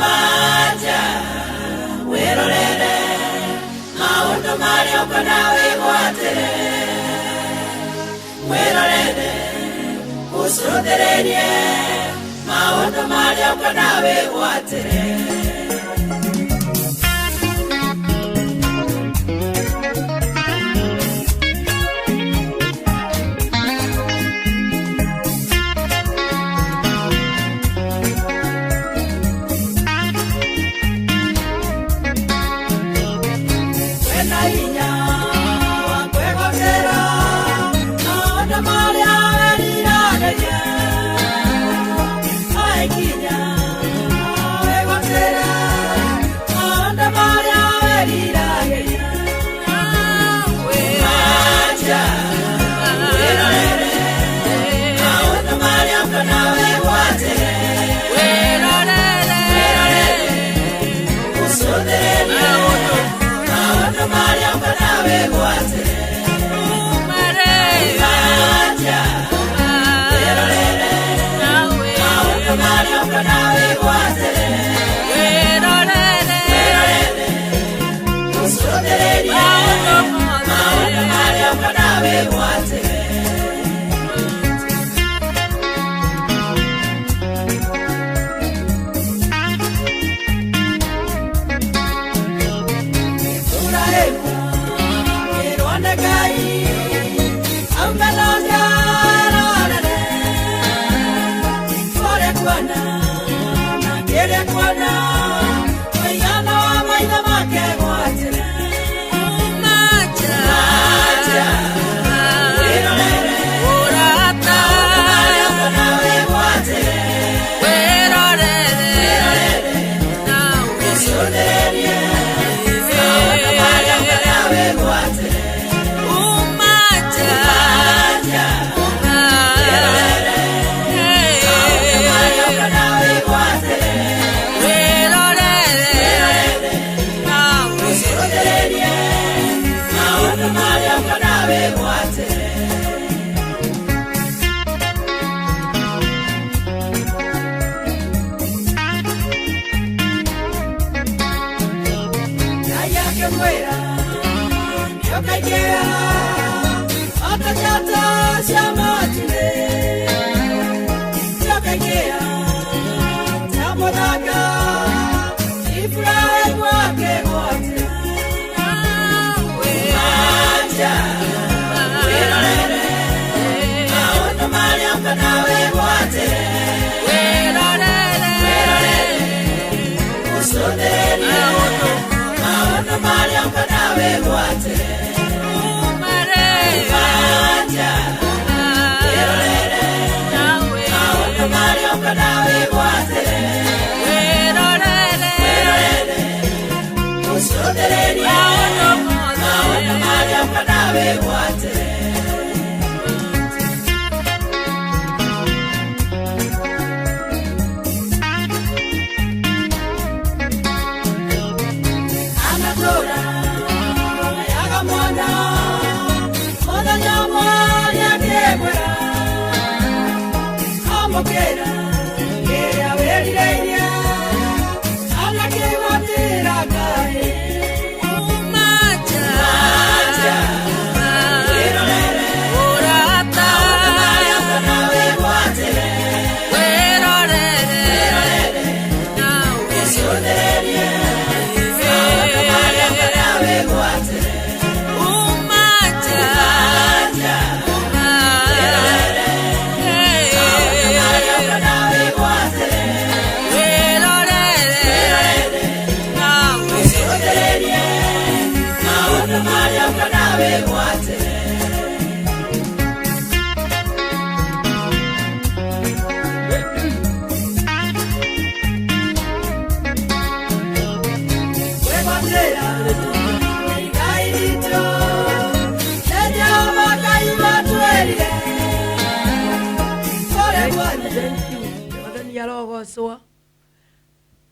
Maja, wirorere, maundu maria ukona wigwatere. Wirorere, usuthererie, maundu maria ukona wigwatere.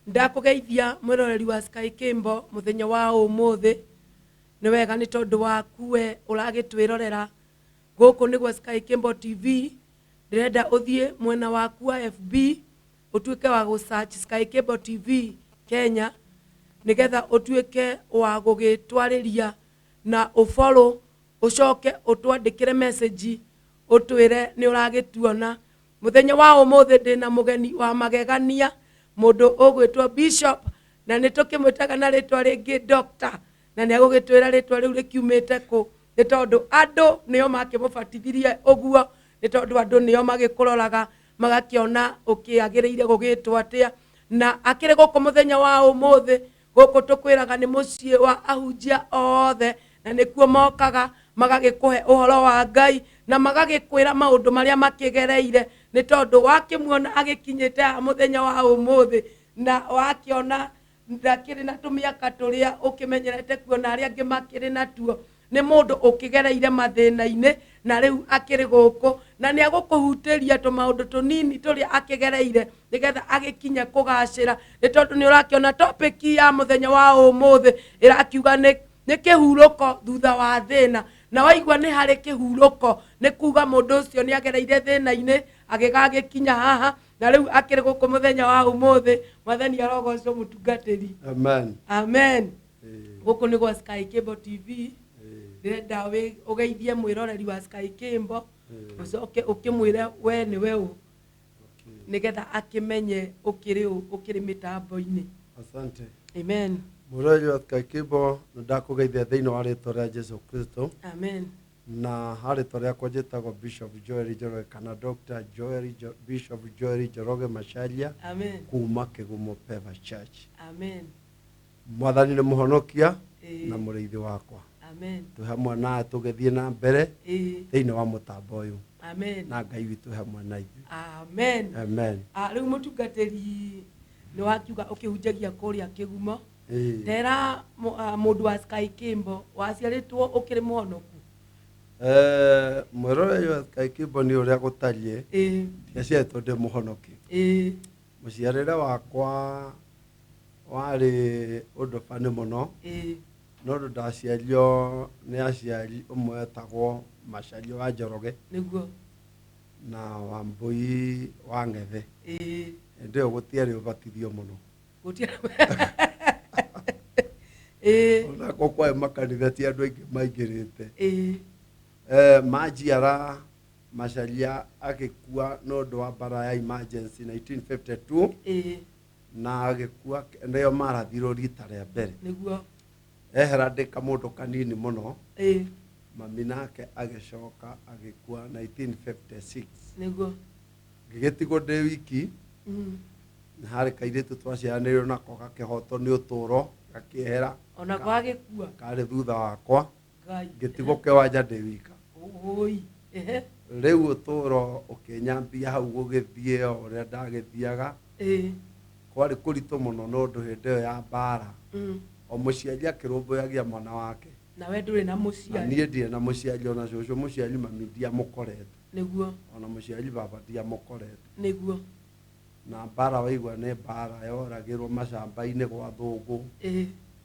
Ndakugeithia mwiroreri wa Sky Kimbo muthenya wa umuthi ni wega ni tondu waku we uragitwirorera guku niguo Sky Kimbo TV ndirenda uthie mwena waku wa FB utuike wa go search Sky Cable TV Kenya nigetha utuike wa gugitwariria na ufollow ucoke utwandikire message utwire ni uragituona muthenya wa umuthe ndina mugeni wa magegania mundu ugwitwo Bishop na nitukimwitaga na ritwa ringi Doctor na ni agugitwira ritwa riu rikiumite ku ni tondu andu nio makimubatithirie uguo ni tondu andu nio magikuroraga magakiona ukiagiriire gugitwa atia na akire guku muthenya wa umuthe guku tukwiraga ni mucii wa ahunjia othe na nikuo mokaga magagikuhe uhoro wa Ngai na magagikwira maundu maria makigereire ni tondu wakimuona agikinyite muthenya wa umuthe na wakiona ndakiri na tumiaka turia ukimenyerete kuona aria angi makiri natuo ni mundu ukigereire mathina-ini na riu akiri guku na ni agukuhutiria tumaundu tunini turia akigereire nigetha agikinye kugacira ni tondu ni urakiona topic ya muthenya wa umuthe irakiuga ni kihuruko thutha wa thina na waigua ni hari kihuruko ni kuga mundu ucio ni agereire thina-ini agigagikinya haha na riu akiri guku muthenya wa umuthe mwathani arogocwo mutungatiri. Amen. Amen. Guku ni gwa Sky Cable TV. Ndenda we ugeithie mwiroreri wa Sky Cable ucoke ukimwire we ni we nigetha akimenye ukiri mitambo-ini. Asante. Amen. Mwiroreri wa Sky Cable ndakugeithia thiini wa ritwa ria Jesu Kristo. Amen. Na ritwa riakwa njitagwo Bishop Joel Njoroge kana Dr. Bishop Joel Njoroge Macharia. Amen. Kuma Kigumo Peva Church. Amen. Mwathani ni muhonokia na muriithi wakwa. Amen. Tu hamwe na tugithie na mbere thiini wa mutambo uyu. Amen. Na Ngai witu hamwe na ithuĩ. Amen. Amen. Riu mutungatiri ni wakiuga ukihunjagia kuria Kigumo. Tera mundu wa Sky Cable waciaritwo ukiri muhonoku. Mwiroreri wa Sky Cable ni uria gutarie. Ndiaciaritwo ndi muhonoki. Muciarire wakwa wari undu bani muno. No ndaciario ni aciari umwe etagwo Macharia wa Njoroge niguo na Wambui wa Ngethe. Ndio gutiari ubatithio muno. Gutiari. Ona kwa makanitha ti andu aingi maingirite. Majiara Macharia agikua no ndo wa bara ya emergency 1952. Na agikua ndio marathiro rita ria mbere. Niguo Eherandika mundu kanini muno. Mami nake agicoka agikua 1956. Niguo Gigitigwo ndi wiki. Na hari kairitu twaciaranirwo nako gakihoto ni uturo gakiehera ona gwagikua kari thutha wakwa Ngai gitigwo kiwanja ndi wika. Oi Riu uturo ukinyambia hau gugithie uria ndagithiaga. Kwari kuritu muno no ndu hindi ya mbara. O muciari akirumbuyagia mwana wake na we nduri na muciari. Nie ndire na muciari ona cucu muciari mami ndiamukorete. Niguo Ona muciari baba ndiamukorete. Niguo Na mbara waigua ni mbara yoragirwo macamba-ini gwa thungu.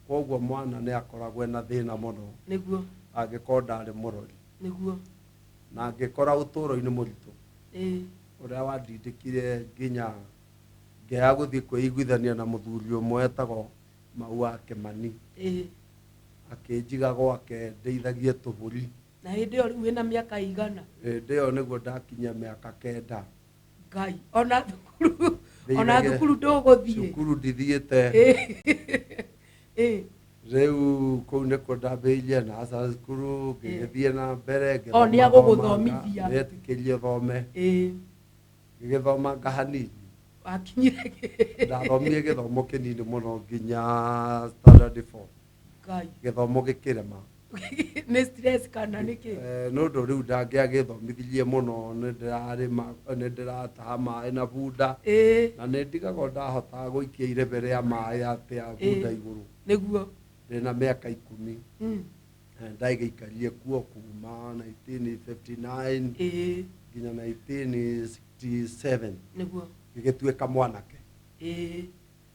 Koguo mwana ni akoragwo na thina muno. Niguo Angikorwo ndari murori. Niguo Na angikora uturo-ini muritu. Uria wandindikire nginya ngeya guthii kwiguithania na muthuri umwe etagwo Maua Kimani. Akinjiga gwake ndeithagie tuburi. Na hindi iyo riu wina miaka igana? Ndio niguo ndakinya miaka 9. Ngai ona thukuru nduguthie. Cukuru ndithiite. Riu kuu nikuo ndambiirie na asa cukuru ngigithie na mbere. O ni aguguthomithia. Etikirie thome. Ngigithoma ngahanini. Akinyire ndathomire githomo kinini muno nginya standard 4. Ngai Githomo gikirema. Ni stress kana niki? No ndo riu ndangiagithomithirie muno ni ndirarima ni ndirataha maĩ na bunda. Na ni ndigago ndahota guikia irebere ya maĩ atia bunda iguru. Niguo Ndina miaka 10. Ndaigeikarie kuo kuma 1959 nginya 1967. Niguo Gigituika mwanake.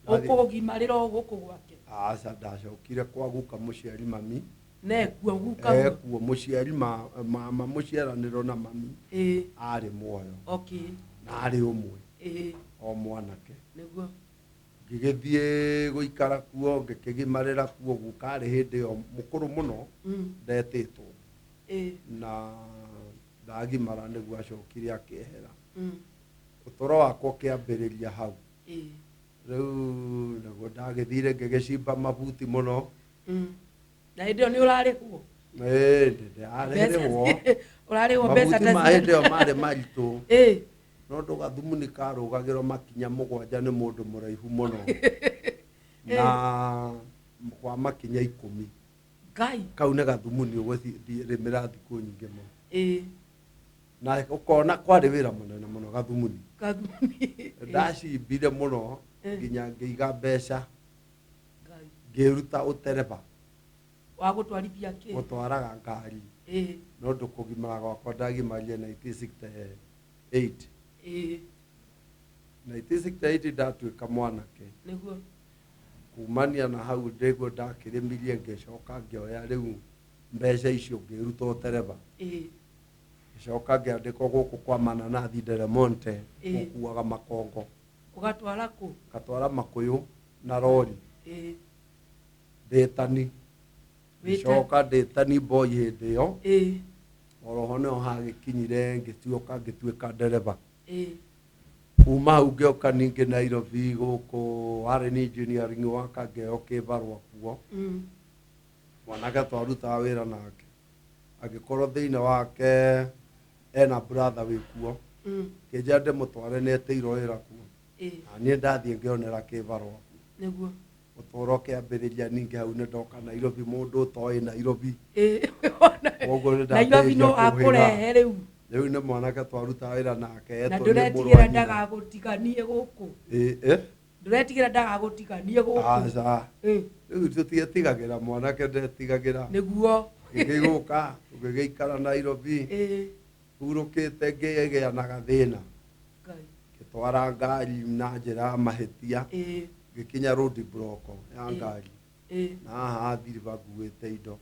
Ukugimarira guku gwake. Aca ndacokire kwa guka muciari mami. Nekuo guka. Kuo muciari mama muciaraniro na mami. Ari muoyo. Okay. Na ari umwe. o mwanake niguo ngigithie guikara kuo ngikigimarira kuo gukari hindi yo mukuru muno ndetitwo na ndagimara niguo acokire akehera utoro wakwa kiambiriria hau riu niguo ndagithire ngigicimba mabuti muno na hindi ni urari kuo ndarehwo urarihwo mbeca ta mabuti hindi yo mari maritu no ndo gathumuni karugagirwo makinya 7 ni mundu muraihu muno na kwa makinya 10 ngai kau ne gathumuni ugwithimira thiku nyingi muno na ukona kwari wira munene muno gathumuni ndacimbire muno nginya ngiiga mbeca ngiruta utereba wa gutwarithia ki gutwaraga ngari no ndo kugimara gwakwa ndagimarie 1968 1968 ndatuika mwanake niguo kumania na hau ndiguo ndakirimirie ngicoka ngioya riu mbeca icio ngiruta utereba ngicoka ngiandikwo guku kwa Mananathi Delmonte gukuaga makongo ugatwara ku gatwara Makuyu na rori ndetani ngicoka ndetani boy hindi yo oroho no hagikinyire ngituika ndereba kuma hau ngioka ningi Nairobi guku Warren Engineering waka ngeo kibarwa kuo mwanake twaruta wira nake agikorwo thiine wake ena brother wikuo kijande mutware neteirwo wira kuo ani ndathie ngionera kibarwa niguo utoro kiambiriria ningi hau ne ndoka Nairobi mundu toi Nairobi Nairobi no akurehe riu ne mwanake twaruta wira nake eto ni nduretigira ndagagutiganie guku nduretigira ndagagutiganie guku aca riu tutitigagira mwanake ndetigagira niguo ngiguka ngigeikara Nairobi hurukite ngigea na gathina gitwara ngari na njira mahitia gikinya road block ya ngari na hathiri baguite indo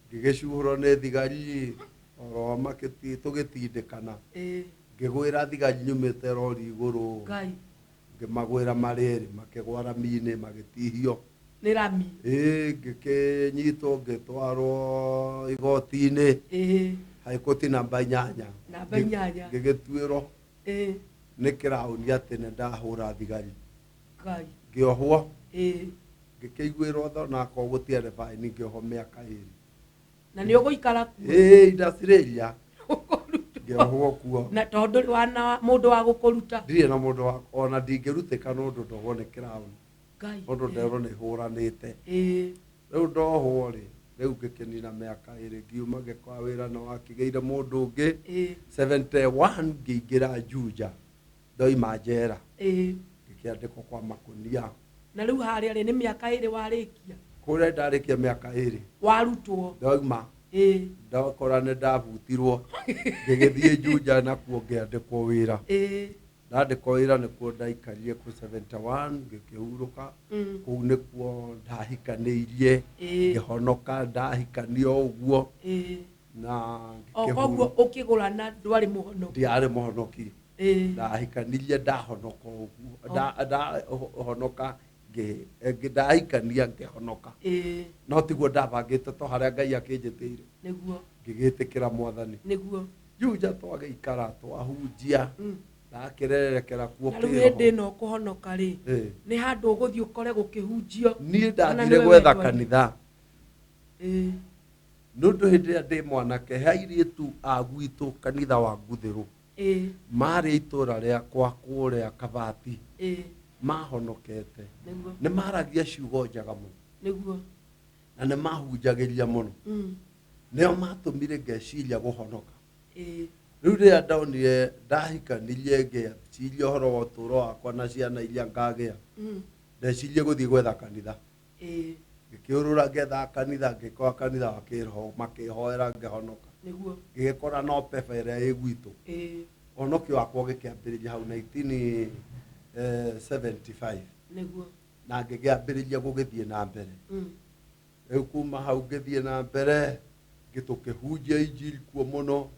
ngigicuhurwo ni thigari oro makiti tugitindikana ngigwira thigari nyumite rori iguru ngimagwira mariri makigwara mine magitihio ni rami ngikinyitwo ngitwarwo igoti-ini haikoti namba 8 ngigituirwo ni kirauni ati ne ndahura thigari ngiohwo ngikiguirwo tho na ko gutiere fine ngioho miaka 2 na ni uguikara ku industria ngiohwo kuo na tondu wana mundu wa gukuruta ndire na mundu wa ona ndingirutika no ndu ndogo ni kirauni ndu ndero ni huranite riu ndohwo ri riu ngikinina miaka 2 ngiuma ngikwa wira na wakigeire mundu ungi 71 ngiingira Juja ndoima njera ngikiandikwo kwa makunia na riu haria ri ni miaka 2 warikia kuria ndarikia miaka 2 warutwo ndoima ndakora ne ndabutirwo ngigithie Juja na kuo ngiandikwo wira ndandikwo wira ni kuo ndaikarie ku 71 ngikihuruka kuu ni kuo ndahikaniirie ngihonoka ndahikanio uguo na ngikihuru ukigura na ndwari muhonoki ndiari muhonoki ndahikanirie ndahonoka uguo ndahonoka ngidahikania ngihonoka no tiguo ndabangite to haria Ngai akinjitire niguo ngigitikira mwathani niguo Juja twageikara twahunjia ndakirerekera kuo kiroho na hindi no kuhonoka ri ni handu uguthii ukore gukihunjio nie ndathire gwetha kanitha nundu hindi ya ndi mwanake hairitu agwitu kanitha wa Nguthiru mari itura riakwa kuria Kabati mahonokete ni maragia ciugo njaga muno niguo na ni mahunjagiria muno nio matumire ngeciria guhonoka riu ria ndaonire ndahikanirie ngeciria horo wa uturo wakwa na ciana iria ngagea ndecirie guthii gwetha kanitha ngikiurura ngetha kanitha ngikora kanitha wa kiroho makihoera ngihonoka niguo ngikora no pepe ria igwitu onoki wakwa gikiambiriria hau 1975 niguo na ngiambiriria gugithie na mbere riu kuma hau ngithie na mbere gitukihunjia injili kuo muno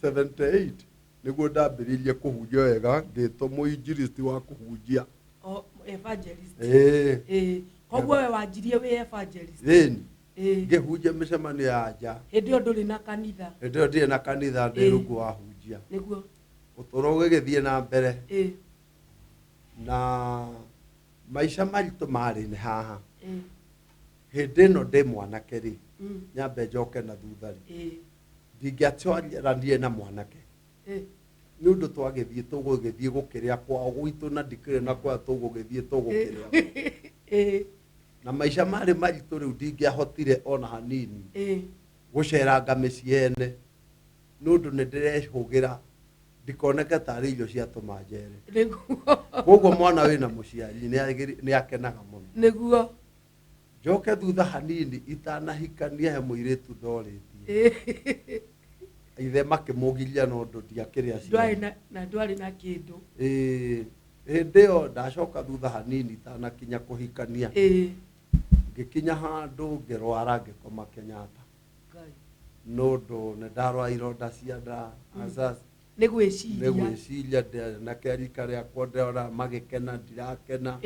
78 niguo ndambiririe kuhunjia wega ngitwo muinjiristi wa kuhunjia evangelist koguo we wanjirie wi evangelist ngihunjia micemanio ya nja hindi io nduri na kanitha hindi io ndirĩ na kanitha ndĩ rungu wa hunjia niguo ũtũũro ũgĩgĩthiĩ na mbere na maica maritũ marĩ nĩ haha hĩndĩ ĩno ndĩ mwanake rĩ nyambe njoke na thutha rĩ ndingĩatwaranie na mwanake nĩ ũndũ twagĩthiĩ tũgũgĩthiĩ gũkĩrĩa kwao gwitũ na ndikĩrĩ na kwa tũgũgĩthiĩ tũgũkĩrĩa na maica marĩ maritũ rĩu ndingĩahotire ona hanini gũceranga mĩciĩ ene nĩ ũndũ nĩ ndĩrehũgĩra ndikoneke tarĩ irio ciatũma njere koguo mwana wĩna mũciari nĩ akenaga mũno nĩguo njoke thutha hanini itanahikania he mũirĩtu ndorĩtie ithe makĩmũgiria no ũndũ ndiakĩrĩ aciari na ndwarĩ na kĩndũ hĩndĩ ĩyo ndacoka thutha hanini itanakinya kũhikania ngĩkinya handũ ngĩrwara ngĩkoma Kenyatta no ũndũ nĩ ndarwara ironda cia nda nĩ gwĩciria na kĩrika rĩakwa ndĩrona magĩkena ndirakena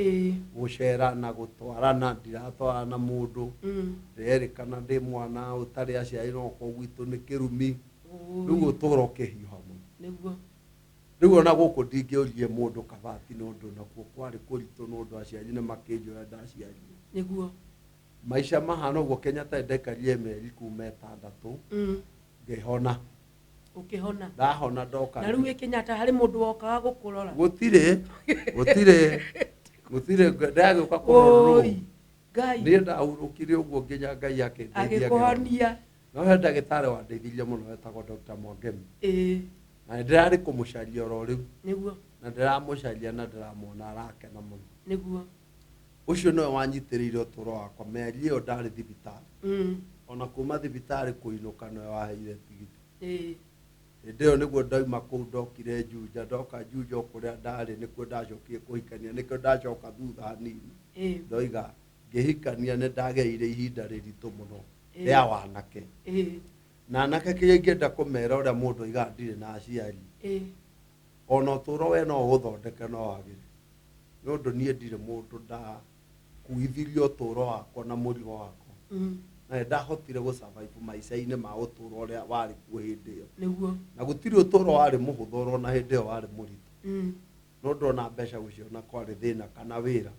gũcera na gũtwarana ndiratwarana na mũndũ ndĩrerĩkana ndĩ mwana ũtarĩ aciari no kwa gwitũ nĩ kĩrumi rĩu ũtũũro ũkĩhiũha mũno rĩu ona gũkũ ndingĩũrie mũndũ kabati nĩ ũndũ nakuo kwarĩ kũritũ nĩ ũndũ aciari nĩ makĩnjoya ndaciarirwo nĩguo maica mahana ũguo Kenyatta ndaikarire mĩeri kuma 6 ngĩhona ukihona ndahona ndoka na rĩu Kenyatta harĩ mũndũ wokaga gũkũrora gũtirĩ ndagĩũka kũrorwo Ngai nĩ ndahurũkire ũguo nginya Ngai akĩndeithia agĩkũhonia no he ndagĩtarĩ wandeithirie mũno wetagwo Dr. Mwangemi na ndĩrarĩ kũmũcaria oro rĩu nĩguo na ndĩramũcaria na ndĩramwona arakena mũno nĩguo ũcio nĩwe wanyitĩrĩire ũtũũro wakwa mĩeri ĩyo ndarĩ thibitarĩ ona kuma thibitarĩ kũinũka nĩwe waheire tigiti hĩndĩ ĩyo nĩguo ndauma kũu ndokire Juja ndoka Juja kũrĩa ndarĩ nĩkuo ndacokire kũhikania nĩkĩo ndacoka thutha hanini ndoiga ngĩhikania nĩ ndageire ihinda rĩritũ mũno rĩa wanake na anake kĩrĩa ingĩenda kũmera ũrĩa mũndũ oigaga ndirĩ na aciari ona ũtũũro we no ũgũthondeke no wagĩre nĩ ũndũ niĩ ndirĩ mũndũ ndakuithirie ũtũũro wakwa na mũrigo wakwa na ndahotire gũsurvive maica-inĩ ma ũtũũro ũrĩa warĩ kuo hĩndĩ ĩyo na gũtirĩ ũtũũro warĩ mũhũthũ ona hĩndĩ ĩyo warĩ mũritũ no ũndũ ona mbeca gũciona kwarĩ thĩna kana wĩra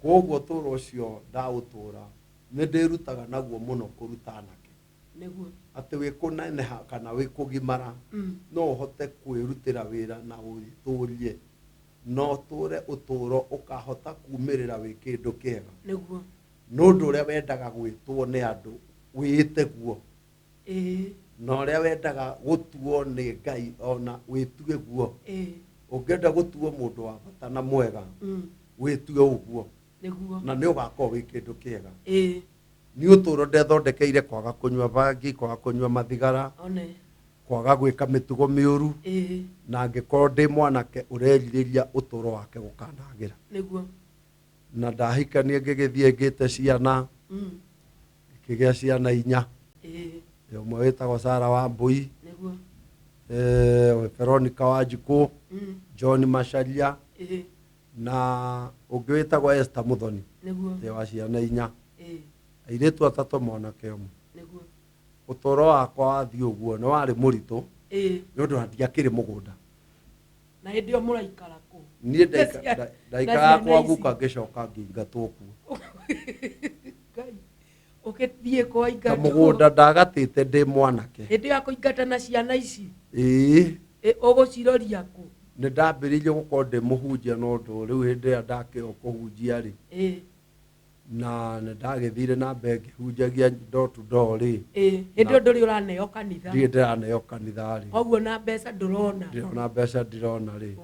koguo ũtũũro ũcio ndaũtũũra nĩ ndĩrutaga naguo mũno kũruta anake atĩ wĩ kũneneha kana wĩ kũgimara no ũhote kwĩrutĩra wĩra na ũtũũrie no ũtũũre ũtũũro ũkahota kumĩrĩra wĩ kĩndũ kĩega no ũndũ ũrĩa wendaga gwĩtwo nĩ andũ wĩĩte guo na ũrĩa wendaga gũtuo nĩ Ngai ona wĩtue guo ũngĩenda gũtuo mũndũ wa bata na mwega wĩtue ũguo na nĩ ũgakorwo wĩ kĩndũ kĩega nĩ ũtũũro ndethondekeire kwaga kũnyua bangi kwaga kũnyua mathigara kwaga gwĩka mĩtugo mĩũru na angĩkorwo ndĩ mwanake ũrerirĩria ũtũũro wake gũkanagĩra na ndahikania ngĩgĩthiĩ ngĩte ciana ngĩkĩgĩa ciana 4 ũmwe wĩtagwo Sarah Wambui Veronica Wanjikũ John Macharia na ũngĩ wĩtagwo Esther Muthoni te wa ciana 4 airĩtu 3 mwanake ũmwe ũtũũro wakwa wathiĩ ũguo nĩ warĩ mũritũ nĩ ũndũ ndiakĩrĩ mũgũnda na hĩndĩ ĩyo mũraikara kũ niĩ ndaikara kwa guka ngĩcoka ngĩingatwo kuo ũgĩthiĩ kũingata mũgũnda ndagatĩte ndĩ mwanake hĩndĩ ya kũingata na ciana ici ũgũciroria kũ nĩ ndambĩrĩirie gũkorwo ndĩ mũhunjia no ũndũ rĩu hĩndĩ ĩrĩa ndakĩo kũhunjia rĩ na nĩ ndagĩthire na mbere ngĩhunjagia door to door rĩ hĩndĩ ĩyo ndũrĩ ũraneo kanitha ndirĩ ndĩraneo kanitha rĩ koguo na mbeca ndũrona ndĩrona mbeca ndirona rĩ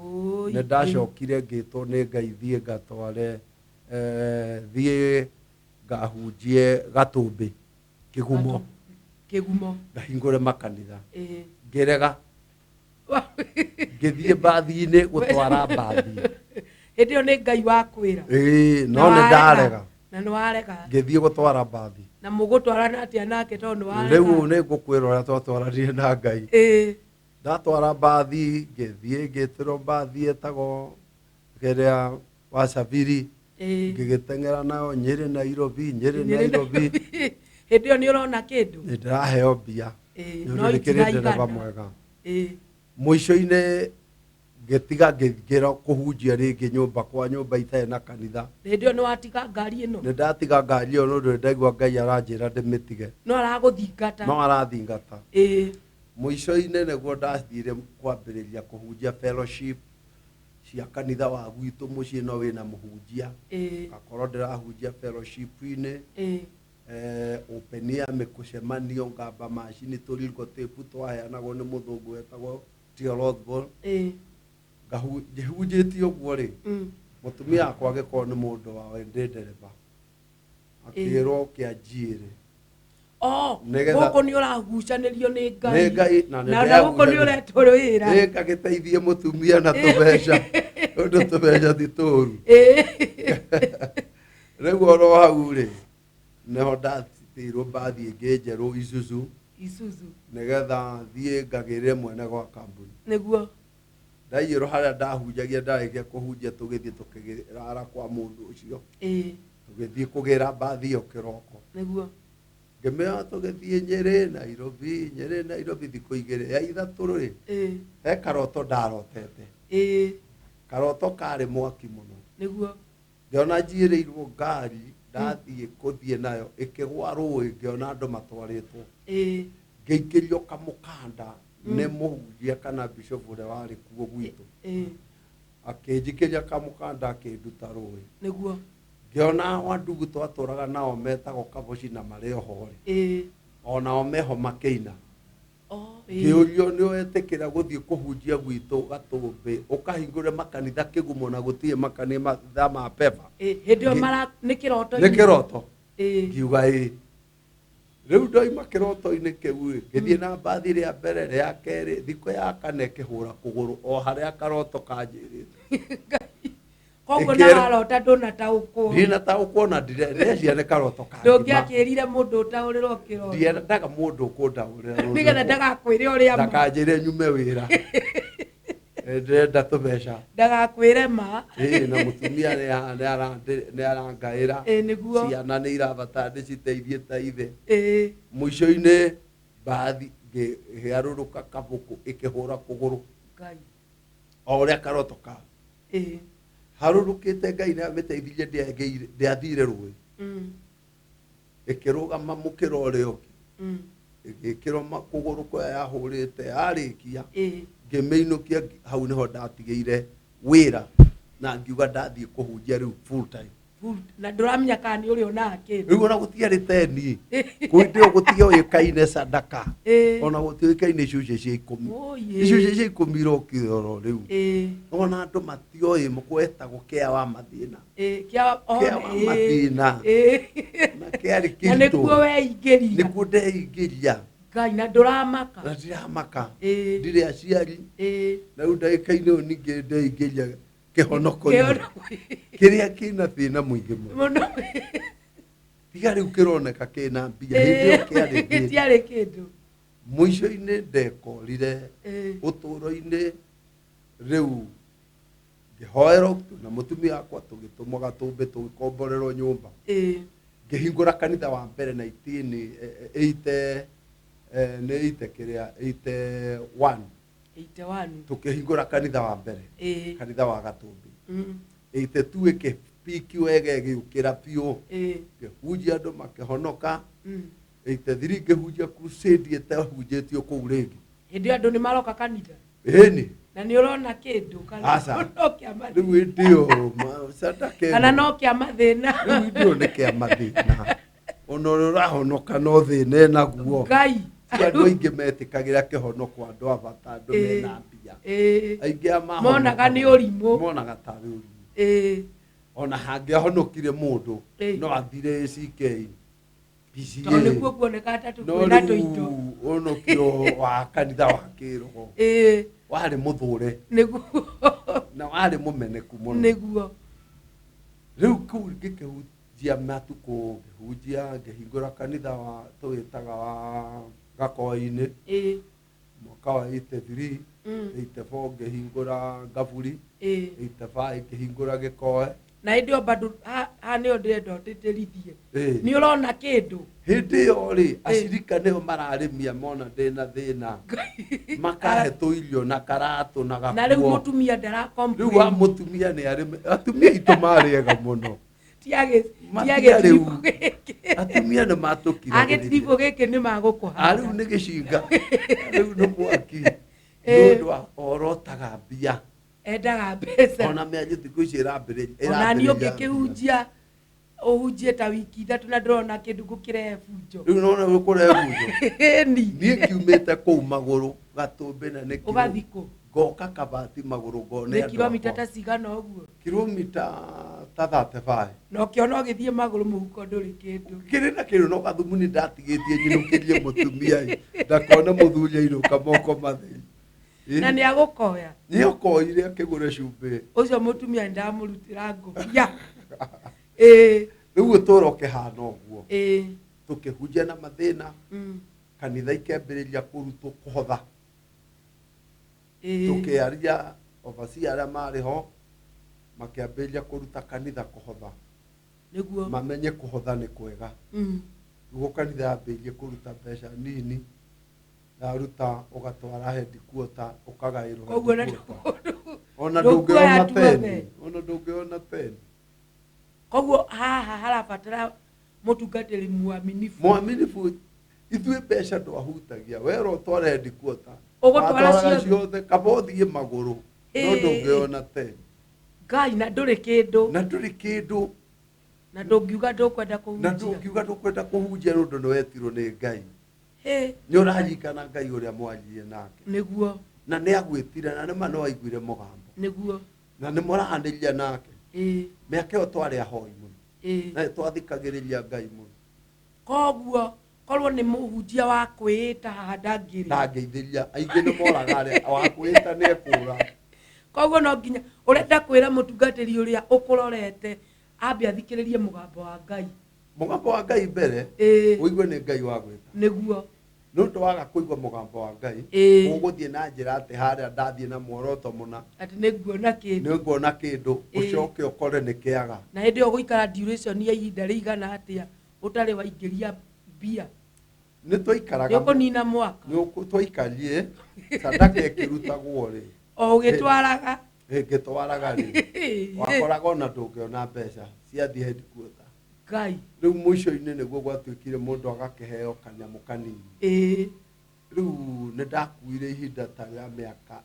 nĩ ndacokire ngĩtwo nĩ Ngai thiĩ ngatware thiĩ ngahunjie Gatũmbĩ Kĩgumo ngahingũre makanitha ngĩrega ngĩthiĩ mbathi-inĩ gũtwara mbathi hĩndĩ ĩyo nĩ Ngai wakwĩra no nĩ ndarega na nĩ warega ngĩthiĩ gũtwara mbathi na mũgũtwarana atĩa nake tondũ nĩ warega rĩu nĩ ngũkwĩra ũrĩa twatwaranire na Ngai ndatwara mbathi ngĩthiĩ ngĩtĩrwo mbathi ĩtagwo kerea wa Saviri ngĩgĩteng'era nayo Nyeri Nairobi hĩndĩ ĩyo nĩ ũrona kĩndũ ndĩraheo mbia no ikĩrĩ ndereba mwega mũico-inĩ ngĩtiga ngĩgĩra kũhunjia rĩngĩ nyũmba kwa nyũmba itarĩ na kanitha hĩndĩ ĩyo nĩ watiga ngari ĩno nĩ ndatiga ngari ĩyo nĩ ũndũ ndaigua Ngai aranjĩra ndĩmĩtige no aragũthingata no arathingata mũico-inĩ nĩguo ndathire kwambĩrĩria kũhunjia fellowship cia kanitha wa gwitũ mũciĩ no wĩna mũhunjia ngakorwo ndĩrahunjia fellowship-inĩ openia mĩkũcemanio ngamba macini tũringo tĩpu twaheanagwo nĩ mũthũngũ wetagwo Theological ngahunjĩtie ũguo rĩ mũtumia akwa agĩkorwo nĩ mũndũ wao ndĩ ndereba akĩrwo kĩanjĩrĩ gũkũ nĩ ũragucanĩrio nĩ Ngai na gũkũ nĩ ũretũrũĩra ngagĩteithie mũtumia na tũbeca ũndũ tũbeca ti tũru rĩu oro hau rĩ nĩho ndatirwo mbathi ĩngĩ njerũ Isuzu nĩgetha thiĩ ngagĩrĩre mwene gwa kambuni nĩguo ndaiyĩrwo harĩa ndahunjagia ndarĩkia kũhunjia tũgĩthiĩ tũkĩrara kwa mũndũ ũcio tũgĩthiĩ kũgĩra mbathi ĩyo kĩroko nĩguo ngĩmĩoya tũgĩthiĩ Nyeri Nairobi thikũ igĩrĩ ya ithatũ rĩ he karoto ndarotete karoto karĩ mwaki mũno nĩguo ngĩona njiyĩrĩirwo ngari ndathiĩ kũthiĩ nayo ĩkĩgwa rũĩ ngĩona andũ matwarĩtwo ngĩingĩrio kamũkanda nĩ mũhunjia kana bishop ũrĩa warĩ kuo gwitũ akĩnjikĩria kamũkanda akĩnduta rũĩ nĩguo ngĩona wandugu twatũraga nao metagwo Kaboci na marĩ oho rĩ onao meho makĩina ngĩũrio nĩ wetĩkĩra gũthiĩ kũhunjia gwitũ Gatũmbĩ ũkahingũre makanitha kĩgumo na gũtirĩ makanitha ma peva hĩndĩ ĩyo nĩ kĩroto ngiuga rĩu ndoima kĩroto-inĩ kĩu ngĩthiĩ na mbathi rĩa mbere rĩa kerĩ thikũ ya kane kĩhũra kũgũrũ o harĩa karoto kanjĩrĩte koguo nararota ndũnataũkwo ndinataũkwo na ndĩrecia nĩ karoto kanjĩma ndũngĩakĩrire mũndũ ũtaũrĩrwo kĩroto ndiendaga mũndũ ũkũndaũrĩra nĩgetha ndagakwĩre ũrĩa ndakanjĩre nyume wĩra ndĩrenda tũbeca ndagakwĩre ma na mũtumia nĩ arangaĩra ciana nĩ irabatara ndĩciteithie ta ithe mũico-inĩ mbathi ngĩgarũrũka kabũkũ ĩkĩhũra kũgũrũ o ũrĩa karoto ka harũrũkĩte Ngai nĩamĩteithirie ndĩathire rũĩ ĩkĩrũgama mũkĩra ũrĩa ũngĩ ĩgĩkĩrwo kũgũrũ kũrĩa yahũrĩte yarĩkia ngĩmĩinũkia hau nĩho ndatigĩire wĩra na ngiuga ndathiĩ kũhunjia rĩu full time na ndũramenya kana nĩ ũrĩ onaga kĩndũ rĩu ona gũtiarĩ teni kwĩndĩo gũtiũĩkaine sadaka ona gũtiũĩkaine icunjĩ cia 10 icunjĩ cia 10 irokire rĩu ona andũ matioĩ kwetagwo kĩa wa mathĩna na kĩarĩ kĩritũ na nĩkuo weingĩria nĩkuo ndeingĩria Ngai na ndũramaka na ndiramaka ndirĩ aciari na rĩu ndagĩka-inĩ ĩyo ningĩ ndeingĩria kĩhonokorio kĩrĩa kĩna thĩna mũingĩ mũno tiga rĩu kĩroneka kĩna mbia hĩndĩ ĩyo kĩarĩ kĩndũ mũico-inĩ ndekorire ũtũũro-inĩ rĩu ngĩhoerwo na mũtumia wakwa tũgĩtũmwo Gatũmbĩ tũgĩkomborerwo nyũmba ngĩhingũra kanitha wa mbere 1981 tukĩhingũra kanitha wa mbere kanitha wa Gatũmbĩ 82 ĩkĩpiki wega ĩgĩũkĩra biũ ngĩhunjia andũ makĩhonoka 83 ngĩhunjia crusade ĩtahunjĩtio kũu rĩngĩ hĩndĩ ĩyo andũ nĩ maroka kanitha ĩni na nĩ ũrona kĩndũ kana rĩu ndio sadaka kana no kĩa mathĩna rĩu ndio nĩ kĩa mathĩna ona ũrahonoka no thĩna naguo Ngai andũ aingĩ metĩkagĩra kĩhonoko andũ abata andũ mena mbia aingĩ monaga nĩ ũrimũ monaga tarĩ ũrimũ ona hangĩahonokire mũndũ no athire CK tondũ nĩkuo kuoneka tatũ kwĩna tũitũ ũnokio wa kanitha wa kĩroho warĩ mũthũre nĩguo na warĩ mũmeneku mũno nĩguo rĩu kũu ngĩkĩhunjia matukũ ngĩhunjia ngĩhingũra kanitha wa tũwĩtaga wa Gakoa-inĩ mwaka wa 83 84 ngĩhingũra Ngaburi 85 ngĩhingũra Gĩkoe na ndio bado ha nĩ ndĩrenda ũtĩtĩrithie nĩ ũrona kĩndũ hĩndĩ ĩyo rĩ acirika nĩo mararĩmia mona ndĩna thĩna makahe tũirio na karatũ na gakuo na rĩu mũtumia ndara complain rĩu wa mũtumia nĩ arĩ atumia itũ marĩega mũno tiage atumia nĩ matũkira agĩtiribũ gĩkĩ nĩ magũkũha rĩu nĩ gĩcinga rĩu nĩ mwaki nĩ ũndũ wa orotaga mbia endaga mbeca ona mĩanjũ thikũ ici ĩrambĩrĩria ona niĩ ũngĩkĩhunjia ũhunjie ta wiki ithatũ na ndĩrona kĩndũ gũkĩrehe bunjo rĩu nona gũkũrehe bunjo niĩ kiumĩte kũu magũrũ Gatũmbĩ na nĩ ũgathiĩ kũ ngoka Kabati magũrũ ngone nĩ kilomita ta cigana ũguo kilomita ta 35 na ũkĩona ũgĩthiĩ magũrũ mũhuko ndũrĩ kĩndũ kĩrĩ na kĩndũ no gathumu nĩ ndatigĩtie nyinũkĩrie mũtumia ndakona mũthuri ainũka moko matheri na nĩ agũkoya nĩ okoire akĩgũre cumbĩ ũcio mũtumia ndamũrutĩra ngũbia rĩu ũtũũra ũkĩhana ũguo tũkĩhunjia na mathĩna kanitha ikĩambĩrĩria kũrutwo kũhotha tũkĩaria overseer arĩa marĩ ho makĩambĩrĩria kũruta kanitha kũhotha nĩguo mamenye kũhotha nĩ kwega nĩguo kanitha yambĩrĩrie kũruta mbeca nini yaruta ũgatwara headquarter ũkagaĩrwo ona ndũngĩona peni koguo haha harabatara mũtungatĩri mwaminifu ithuĩ mbeca ndwahutagia wera ũtware headquarter ũgũtwara ciothe kaba ũthiĩ magũrũ no ndũngĩona peni Ngai na ndũrĩ kĩndũ na ndũngiuga ndũkwenda kũhunjia nĩ ũndũ nĩ wetirwo nĩ Ngai nĩ ũrarikana Ngai ũrĩa mwanjirie nake nĩguo na nĩ agwĩtire na nĩma no aiguire mũgambo nĩguo na nĩ mũrahanĩria nake mĩaka ĩyo twarĩ ahoi mũno na twathikagĩrĩria Ngai mũno koguo korwo nĩ mũhunjia wa kwĩĩta haha ndangĩithĩria aingĩ nĩ moraga arĩa wa kwĩĩta nĩ ekũra koguo no nginya ũrenda kwĩra mũtungatĩri ũrĩa ũkũrorete ambe athikĩrĩrie mũgambo wa Ngai mbere ũigue nĩ Ngai wa gwĩta nĩguo nĩ ũndũ waga kũigua mũgambo wa Ngai ũgũthiĩ na njĩra atĩ harĩa ndathiĩ na muoroto mũna atĩ nĩnguona kĩndũ ũcoke ũkore nĩ kĩaga na hĩndĩ ĩyo gũikara duration ya ihinda rĩigana atĩa ũtarĩ waingĩria mbia nĩ twaikaraga nĩũkũnina mwaka twaikarie sadaka ĩkĩrutagwo rĩ o ũgĩtwaraga rĩ wakoraga ona ndũngĩona mbeca ciathiĩ headquarter Ngai rĩu mũico-inĩ nĩguo gwatuĩkire mũndũ agakĩheo kanyamũ kanini rĩu nĩ ndakuire ihinda ta rĩa mĩaka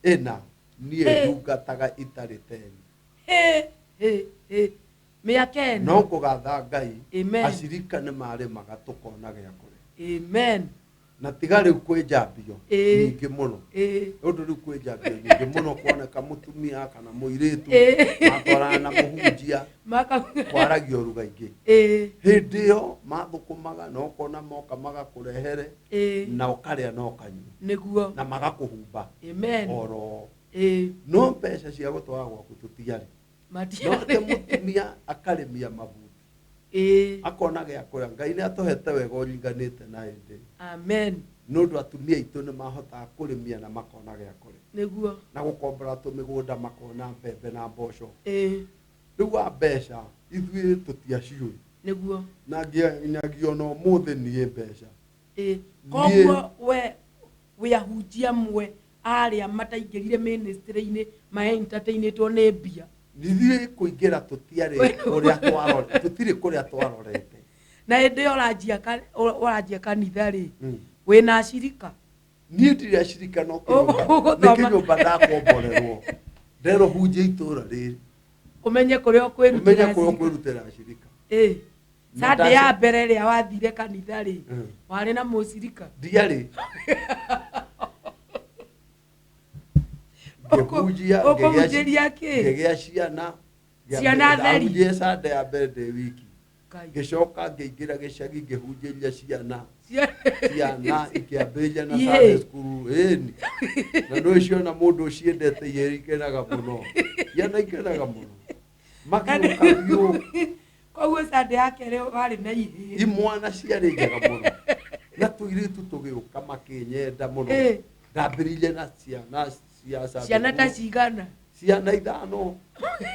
4 niĩ ndungataga itarĩ teni mĩaka 4 no kũgatha Ngai acirika nĩ marĩmaga tũkona gĩa kũrĩa amen na tiga rĩu kwĩnjambio nyingĩ mũno ũndũ rĩu kwĩnjambio nyingĩ mũno kuoneka mũtumia kana mũirĩtu matwarana na mũhunjia kwaragio ruga ingĩ hĩndĩ ĩyo mathũkũmaga na ũkona moka magakũrehere na ũkarĩa na ũkanyua nĩguo na magakũhumba oro no mbeca cia gũtwara gwaku tũtiarĩ no atĩ mũtumia akarĩmia mabuti akona gĩa kũrĩa Ngai nĩ atũhete wega ũringanĩte na hĩndĩ amen nĩ ũndũ atumia aitũ nĩ mahotaga kũrĩmia na makona gĩa kũrĩa nĩguo na gũkombora tũmĩgũnda makona mbembe na mboco rĩu wa mbeca ithuĩ tũtiaciũĩ nĩguo na ngiona ũmũthĩ niĩ mbeca koguo we ahunjia mwe arĩa mataingĩrire ministry-inĩ ma-entertainĩtwo nĩ mbia nithiĩ kũingĩra tũtirĩ kũrĩa twarorete na hĩndĩ ĩyo ũranjia kanitha rĩ wĩna acirika niĩ ndirĩ acirika no kĩnyũmba ndakomborerwo nderwo hunjia itũũra rĩrĩ ũmenye kũrĩa ũkwĩrutĩra acirika Sunday ya mbere ĩrĩa wathire kanitha rĩ warĩ na mũcirika ndiarĩ ũkũhunjĩria kĩ ngĩgĩa ciana theri ngĩhunjia Sunday ya mbere ndĩ wiki ngĩcoka ngĩingĩra gĩcagi ngĩhunjĩria ciana ikĩambĩrĩria na Sunday school na nĩ ũciona mũndũ ũciendete ikenaga mũno ciana ikenaga mũno makĩũka biũ koguo Sunday ya kerĩ warĩ na ihĩĩ imwana ciarĩ njega mũno na tuiritu tugiuka makinyenda muno ndambiririe na ciana ta cigana ciana 5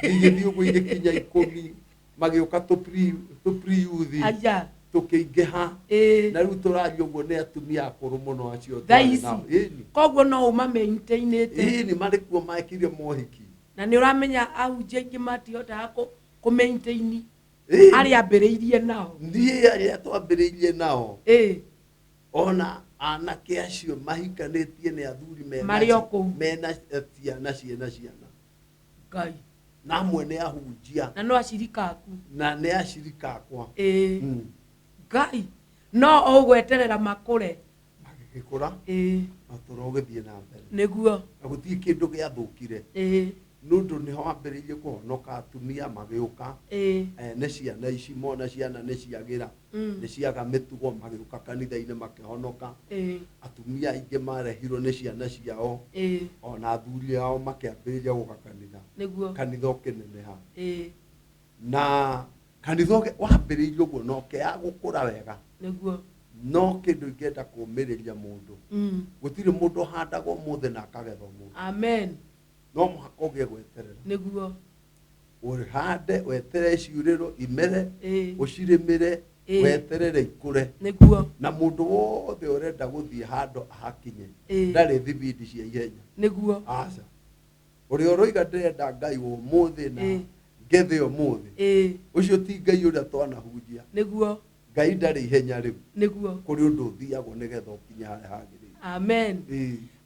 igithii uguo igikinya 10 magiuka tu pre youth aja tukiingiha na riu turario uguo ni atumia akuru muno acio thaisi koguo no uma maintainite ni marikuo makirie mohiki na ni uramenya ahunjia ingi matihota ku maintain ari ambiriirie nao ndie ari twambiriirie nao ona anake acio mahikanitie ni athuri mena ciana Ngai na mwene ahunjia na no acirika aku na ne acirika akwa Ngai no ugweterera makure magikura na turogithie na mbere niguo na gutie kindu giathukire nundu niho ambiriirie kuhonoka atumia magiuka ne ciana ici mona ciana ne ciagira ne ciaga mitugo magiuka kanitha-ini makihonoka atumia ingi marehirwo ne ciana ciao ona athuri ao makiambiriria guka kanitha niguo kanitha ukineneha na kanitha wambiriirie uguo no ke agukura wega niguo no kindu ingenda kumiriria mundu gutire mundu handagwo muthe na akagetha mundu amen no muhaka ugie gweterera niguo urihande weterere ciuriro imere ucirimire weterere ikure niguo na mundu wothe urenda guthie hando ahakinye ndari thibindi cia ihenya niguo aca uri oroiga ndirenda Ngai umuthi na ngethe umuthi ucio ti Ngai uria twanahunjia niguo Ngai ndari ihenya riu niguo kuri undu uthiagwo nigetha ukinya haria hagirire amen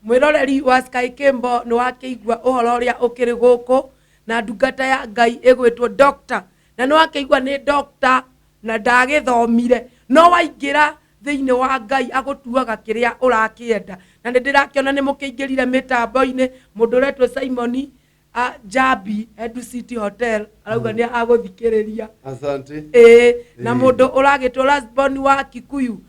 mwiroreri wa Sky Kimbo ni wakeigua uhoro uria ukiri guku na ndungata ya Ngai igwitwo doctor na ni wakeigua ni doctor na ndagithomire no waingira thiini wa Ngai agutuaga kiria urakienda na ndirakiona ni mukiingirire mitambo-ini mundu retwo Simon Jabi Edu City Hotel arauga ni aguthikiriria asante na mundu uragitwo Lasbon wa Kikuyu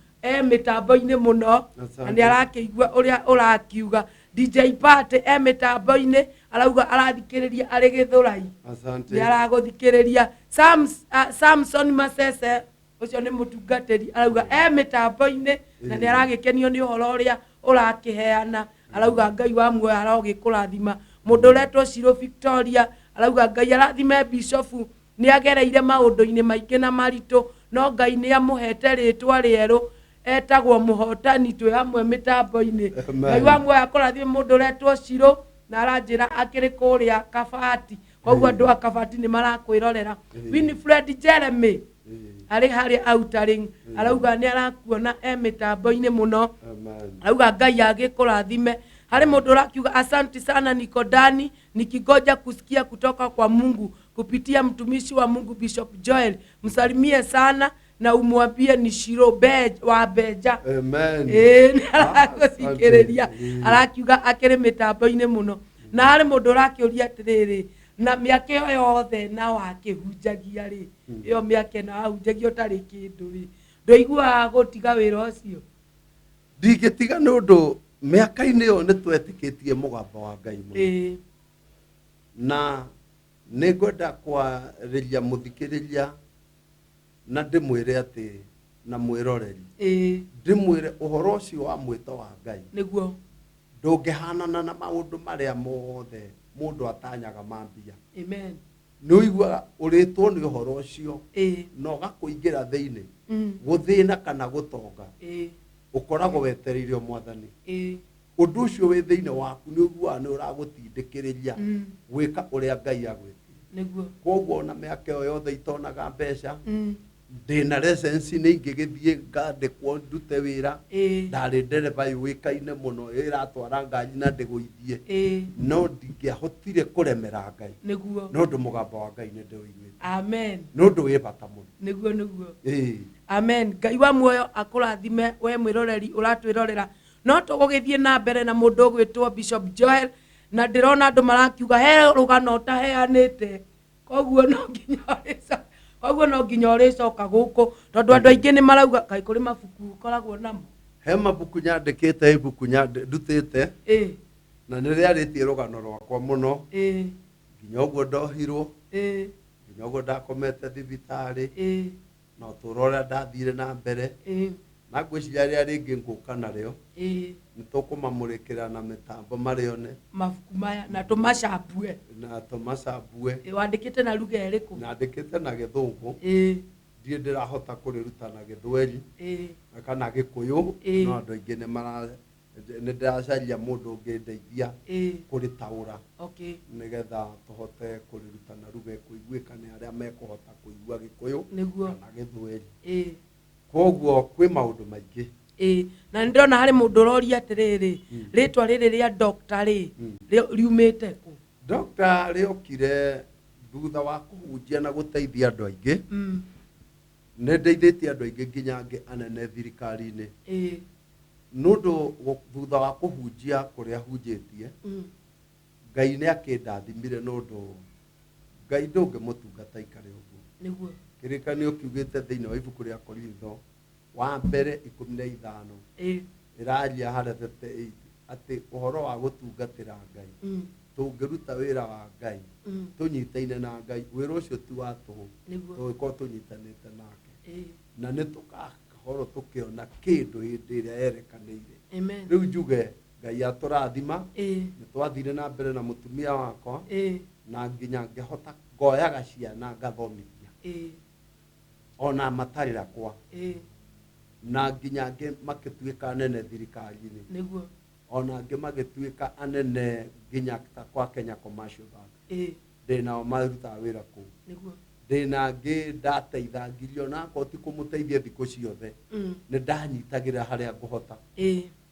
mitambo-ini muno na ni arakeigua uria urakiuga DJ Party mitambo-ini arauga arathikiriria ari Githurai asante ni araguthikiriria Samson Masese ucio ni mutungatiri arauga mitambo-ini na ni aragikenio ni uhoro uria urakiheana arauga Ngai wa muoyo arogikurathima mundu retwo Shiro Victoria arauga Ngai arathime bishop ni agereire maundu-ini maingi na marito no Ngai ni amuhete ritwa rieru etagwo muhotani twi hamwe mitambo-ini Ngai wa muoyo akurathime mundu retwo Shiro na aranjira akiri kuria Kabati koguo andu a Kabati ni marakwirorera Winfred Jeremy ari hari outering arauga ni arakuona mitambo-ini muno arauga Ngai agikurathime hari mundu rakiuga asante sana niko ndani nikigoja kusikia kutoka kwa Mungu kupitia mtumishi wa Mungu Bishop Joel msalimie sana na umwambie ni Shiro wa Beja amen arakuthikiriria arakiuga akiri mitambo-ini muno na hari mundu rakiuria atiriri na miaka yo yothe na wakihunjagia ri iyo miaka na ahunjagia utari kindu ri ndoigua gutiga wira ucio ndigitiga nundu miaka-ini yo ni twetikitie mugambo wa Ngai muno na ningwenda kwariria muthikiriria na ndimwire ati na mwiroreri ndimwire uhoro ucio wa mwito wa Ngai niguo ndungihanana na maundu maria mothe mundu atanyaga mambia amen ni uigua uritwo ni uhoro ucio no gakuingira thiini guthina kana gutonga ukoragwo wetereire mwathani undu ucio wi thiini waku ni uigua ni uragutindikiriria gwika uria Ngai agwiti niguo koguo na miaka yothe itonaga mbeca ndina license ni ingigithie ngandikwo ndute wira ndari ndereba yuikaine muno iratwara ngari na ndiguithie no ndingiahotire kuremera Ngai niguo no ndu mugambo wa Ngai ni ndiuiguite amen no ndu wi bata muno niguo amen Ngai wa muoyo akurathime we mwiroreri uratwirorera no tugugithie na mbere na mundu gwitwo Bishop Joel na ndirona andu marakiuga he rugano taheanite koguo no nginya uricoka guku tondu andu aingi ni marauga kai kuri mabuku koragwo namo he mabuku nyandikite ibuku ndutite na ni riaritie rugano rwakwa muno nginya uguo ndohirwo nginya uguo ndakomete thibitari no turore ndathire na mbere na gwiciria ria ringi nguka nario nitukumamurikira na mitambo marione mabuku maya na tumacambue wandikite na lugha iriku nandikite na Githungu ndie ndirahota kuriruta na Githweri kana Gikuyu no andu aingi ni mara ni ndiracaria mundu ungindeithia kuritaura nigetha tuhote kuriruta na lugha ikuiguika ni aria mekuhota kuigua Gikuyu kana Githweri koguo kwi maundu maingi na ndona hari mundu roria atiriri ritwa riri ria doctor riumite ku doctor riokire thutha wa kuhunjia na guteithia andu aingi ne ndeithĩtie andu aingi nginya angi anene thirikari-ini nundu thutha wa kuhunjia kuria hunjitie Ngai ni akindathimire nundu Ngai ndungimutungata ikare uguo niguo kirikanio kiugite thiini wa ibuku ria Korintho wa mbere 15 iraria harĩa 38 ati uhoro wa gutungatira Ngai tungiruta wira wa Ngai tunyitaine na Ngai wira ucio tu wa tuhu tugikorwo tunyitanite nake na nitukahoro tukiona kindu hindi iria yerekanire riu njuge Ngai aturathima nitwathire na mbere na mutumia wakwa na nginya ngihota ngoyaga ciana ngathomithia ona matarira kwa na nginya nge makituika anene thirikari-ini niguo ona nge magituika anene nginya ta kwa Kenya Commercial Bank ndinao maruta wira ku niguo ndina nge ndateithagirio na koti kumuteithia thiku ciothe ni ndanyitagira haria nguhota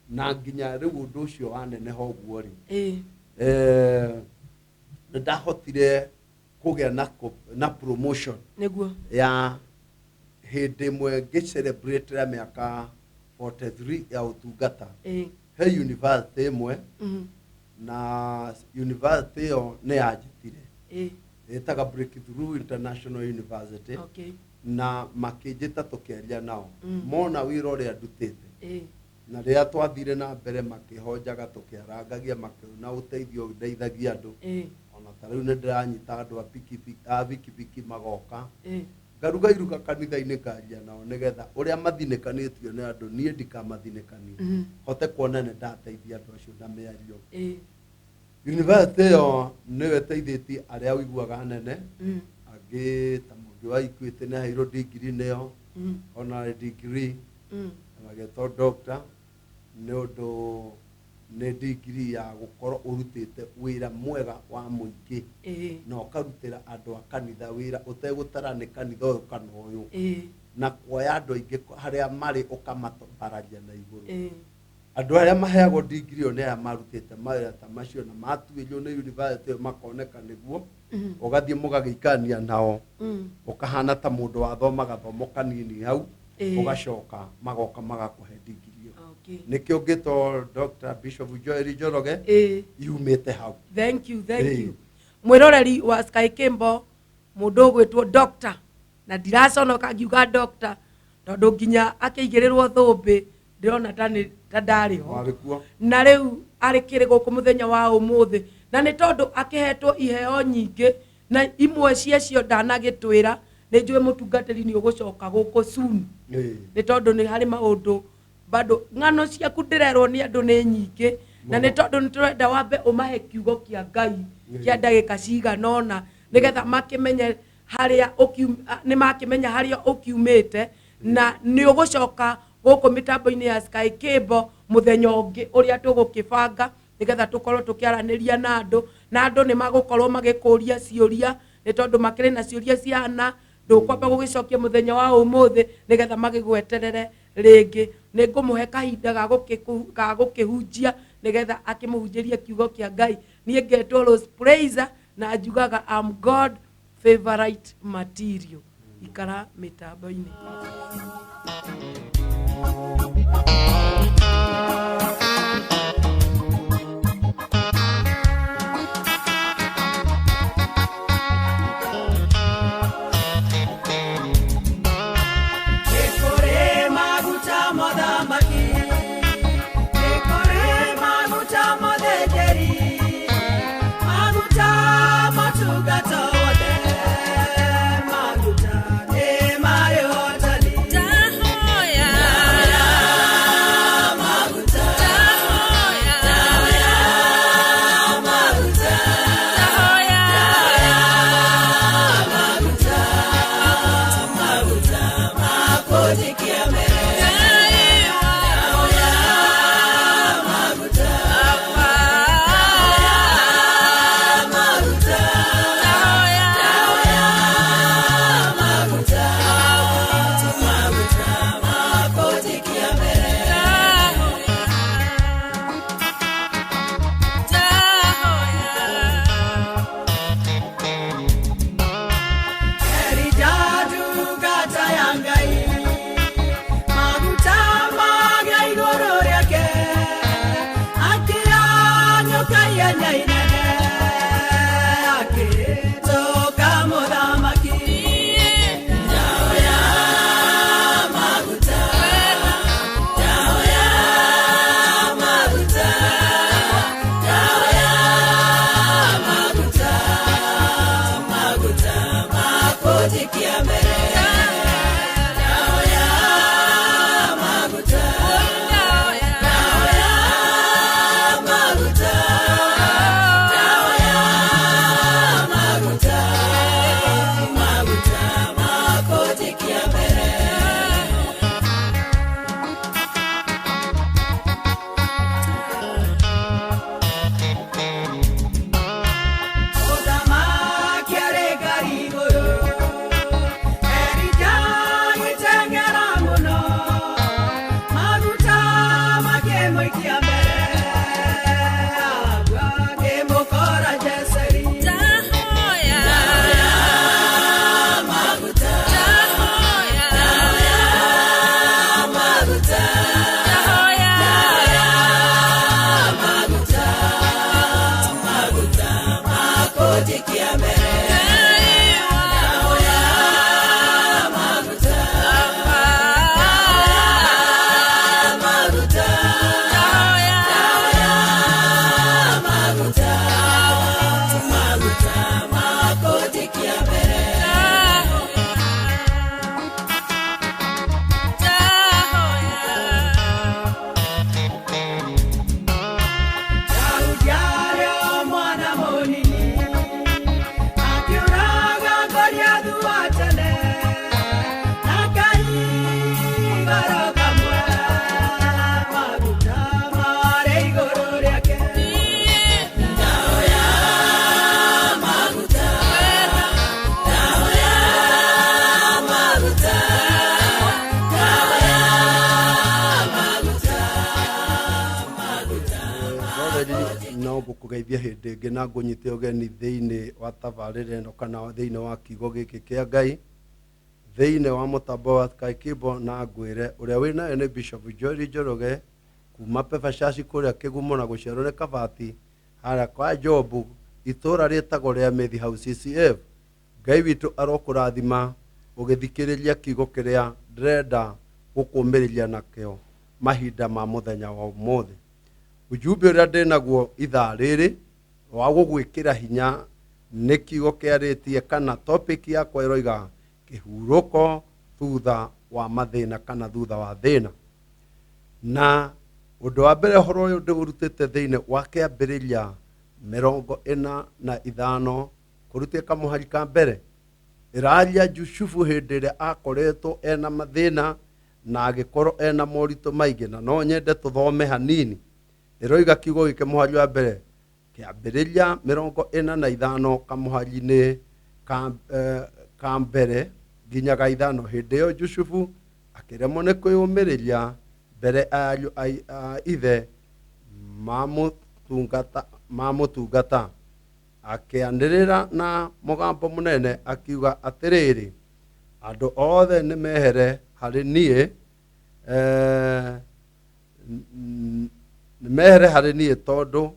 na nginya riu undu ucio wanene hoguo ri ndahotire kugia na promotion niguo ya hindi mwe celebrate ya miaka 43 ya utungata he university mwe na university yo ne ajitire etaga Breakthrough International University na makijita tukiaria nao mona wira uria ndutite na ria twathire na mbere makihojaga tukiarangagia makiuna uteithio ndeithagia andu ona tariu ne ndiranyita andu a pikipiki magoka ngaruga iruga kanitha-ini karia nao nigetha uria mathinekanitio ni andu nie ndikamathinekanie hote kuona ne ndateithia andu acio na miario university yo niwe teithĩtie aria wiguaga nene angi ta mundu wa ikuite ne hairo degree neyo honorary degree ageto doctor ni undu ne degree ya gukorwo urutite wira mwega wa muingi no karutira andu a kanitha wira utegutara ni kanitha uyu kana uyu na kuoya andu aingi haria mari ukamatobararia na iguru andu aria maheagwo degree one ya marutite mawira ta macio na matuirio ni university makoneka niguo ugathie mugagiikania nao ukahana ta mundu wathomaga thomo kanini hau ugacoka magoka magakuhe degree nikio ngito Dr. Bishop Joel Njoroge yumite hau thank you mwiroreri wa Sky Kimbo mundu ugwitwo doctor na ndiraconoka ngiuga doctor tondu nginya akiigirirwo thumbi ndirona ta ndariho na riu ari kirigo ku muthenya wa umuthi na ni tondu akihetwo iheo nyingi na imwe cio ndanagitwira ni njue mutungatiri ni ugucoka guku soon ni tondu ni hari maundu bado ngano ciaku ndirerwo ni andu ni nyingi na ni tondu niturenda wambe umahe kiugo kia Ngai kia ndagika ciganona nigetha makimenye haria ni makimenya haria ukiumite na ni ugucoka guku mitambo-ini ya Sky Kimbo muthenya ungi uria tugukibanga nigetha tukorwo tukiaraniria na andu ni magukorwo magikuria ciuria ni tondu makiri na ciuria ciana ndukwamba gugicokia muthenya wa umuthi nigetha magigweterere ringi ni ngumuhe kahinda ga gukihunjia nigetha akimuhunjiria kiugo kia Ngai nie ngetwo Rose Praiser na njugaga am God favorite material ikara mitambo-ini Maguta, makotikia mbere dawa ya maguta kugeithia hindi ingi na ngunyite ugeni thiini wa tabarire ino kana thiini wa kiugo giki kia Ngai thiini wa mutambo wa Sky Cable na ngwire uria wina ni Bishop Joel Njoroge kuma Pepper Church kuria Kigumo na guciarwo ni Kabati haria kwa Jobu itura rietagwo ria Methi House CCF. Ngai witu arokurathima ugithikiriria kiugo kiria ndirenda gukumiriria nakio mahinda ma muthenya wa umuthi. Ujumbe uria ndinaguo ithaa riri wa gugwikira hinya ni kiugo kiaritie kana topic yakwa iroiga kihuruko thutha wa mathina kana thutha wa thina. Na undu wa mbere horo uyu ndigurutite thiini wa kiambiriria 45 kurutia kamuhari ka mbere iraria Jusufu hindi iria akoretwo ena mathina na agikorwo ena morito maingi na no nyende tuthome hanini. Iroiga kiugo giki muhari wa mbere kiambiriria 45 kamuhari-ini ka mbere nginyaga 5 hindi iyo Jusufu akiremwo ni kwiyumiriria mbere ariu ithe mamutungata akianirira na mugambo munene akiuga atiriri andu othe ni mehere hari nie mehere hari nie tondu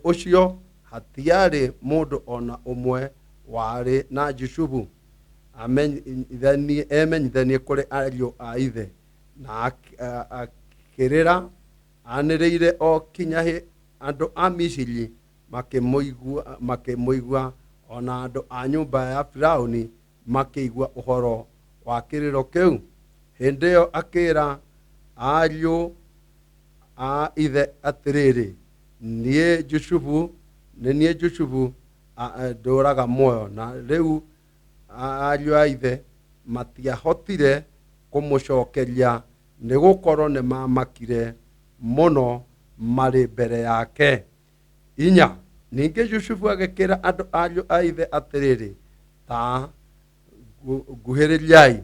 ucio hatiari mundu ona umwe wari na Jusufu amenyithanie kuri ariu a ithe na akirira aniriire o kinyahi andu a Misiri makimuigua ona andu a nyumba ya Firauni makiigua uhoro wa kiriro kiu. Hindi iyo akira ariu a ithe atiriri nie Jusufu nduraga moyo na riu ariu a ithe matiahotire kumucokeria nĩ gũkorwo nĩ mamakire mũno marĩ mbere yake. 4. Ningĩ Jusufu agĩkĩra andũ ariũ a ithe atĩrĩrĩ, ta nguhĩrĩriai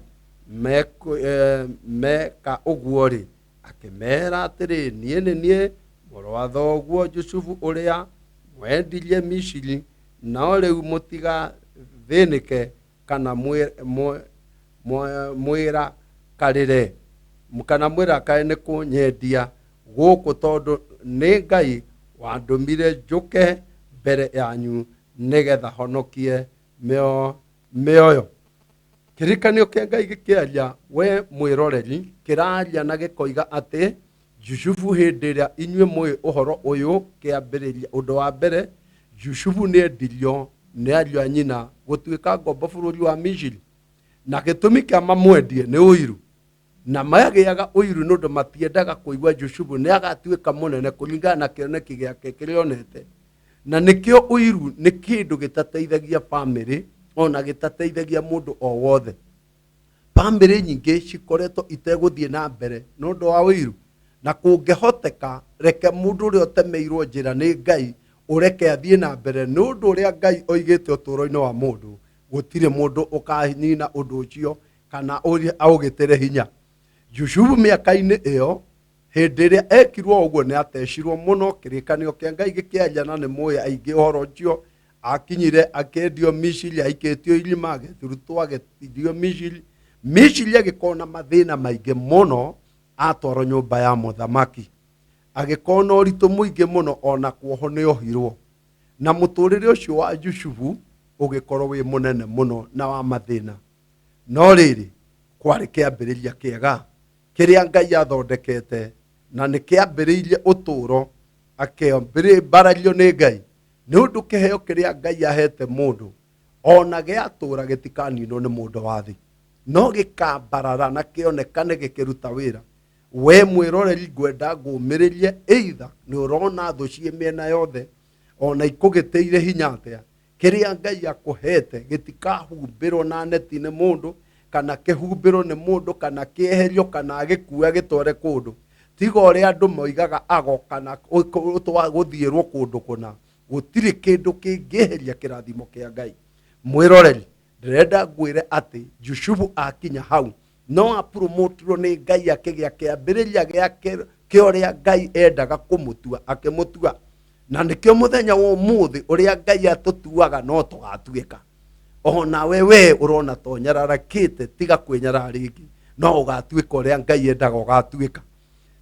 meka ũguo rĩ, akĩmera atĩrĩ, niĩ nĩ niĩ mũrũ wa thoguo Jusufu ũrĩa mwendirie Misiri, no rĩu mũtigathĩnĩke kana mwĩrakarĩre nĩ kũnyendia gũkũ, tondũ nĩ Ngai wandũmire njũke mbere yanyu nĩgetha honokie mĩoyo. Kĩrĩkanĩro kĩa Ngai gĩkĩaria, we mwĩroreri, kĩraria na gĩkoiga atĩ Jusufu hĩndĩ ĩrĩa inyuĩ mũĩ ũhoro ũyũ kĩambĩrĩria, ũndũ wa mbere, Jusufu nĩ endirio nĩ ariũ a nyina gũtuĩka ngombo bũrũri wa Misiri, na gĩtũmi kĩa mamwendie nĩ ũiru, na magĩaga ũiru nĩ ũndũ matiendaga kũigua Jusufu nĩ agatuĩka mũnene kũringana na kĩoneki gĩake kĩrĩonete. Na nĩkĩo ũiru nĩ kĩndũ gĩtateithagia bamĩrĩ, ona gĩtateithagia mũndũ o wothe. Bamĩrĩ nyingĩ cikoretwo itegũthiĩ na mbere nĩ ũndũ wa ũiru, na kũngĩhoteka reke mũndũ ũrĩa ũtemeirwo njĩra nĩ Ngai ũreke athiĩ na mbere, nĩ ũndũ ũrĩa Ngai oigĩte ũtũũro-inĩ wa mũndũ, gũtirĩ mũndũ ũkanina ũndũ ũcio kana aũgĩtĩre hinya. Jusufu mĩaka-inĩ ĩyo, hĩndĩ ĩrĩa ekirwo ũguo nĩ atecirwo mũno. Kĩrĩkanĩro kĩa Ngai gĩkĩaria, na nĩ mũĩ aingĩ ũhoro ũcio, akinyire akĩendio Misiri, aikĩtio irima, agĩturutwo agĩtindio Misiri. Misiri agĩkorwo na mathĩna maingĩ mũno, atwarwo nyũmba ya mũthamaki, agĩkorwo na ũritũ mũingĩ mũno, ona kuoho nĩ ohirwo, na mũtũrĩre ũcio wa Jusufu ũgĩkorwo wĩ mũnene mũno na wa mathĩna. No rĩrĩ, kwarĩ kĩambĩrĩria kĩega kĩrĩa Ngai athondekete, na nĩ kĩambĩrĩirie ũtũũro, akĩambarario nĩ Ngai, nĩ ũndũ kĩheo kĩrĩa Ngai ahete mũndũ ona gĩatũũra gĩtikaninwo nĩ mũndũ wa thĩ, no gĩkambarara na kĩonekane gĩkĩruta wĩra. We mwĩroreri, ngwenda ngũmĩrĩrie, either nĩ ũrona thũ ciĩ mĩena yothe, ona ikũgĩtĩire hinya atĩa, kĩrĩa Ngai akũhete gĩtikahumbĩrwo na neti nĩ mũndũ, kana kĩhumbĩrwo nĩ mũndũ, kana kĩeherio, kana agĩkua gĩtware kũndũ. Tiga ũrĩa andũ moigaga ago kana gũthiĩrwo kũndũ kũna, gũtirĩ kĩndũ kĩngĩeheria kĩrathimo kĩa Ngai. Mwĩroreri, ndĩrenda ngwĩre atĩ Jusufu akinya hau no apromotirwo nĩ Ngai, akĩgĩa kĩambĩrĩria gĩake kĩorĩa Ngai endaga kũmũtua, akĩmũtua. Na nĩkĩo mũthenya wa ũmũthĩ ũrĩa Ngai atũtuaga no tũgatuĩka. Ona we ũrona to nyararakĩte, tiga kwĩnyara rĩngĩ, no ũgatuĩka ũrĩa Ngai endaga ũgatuĩka.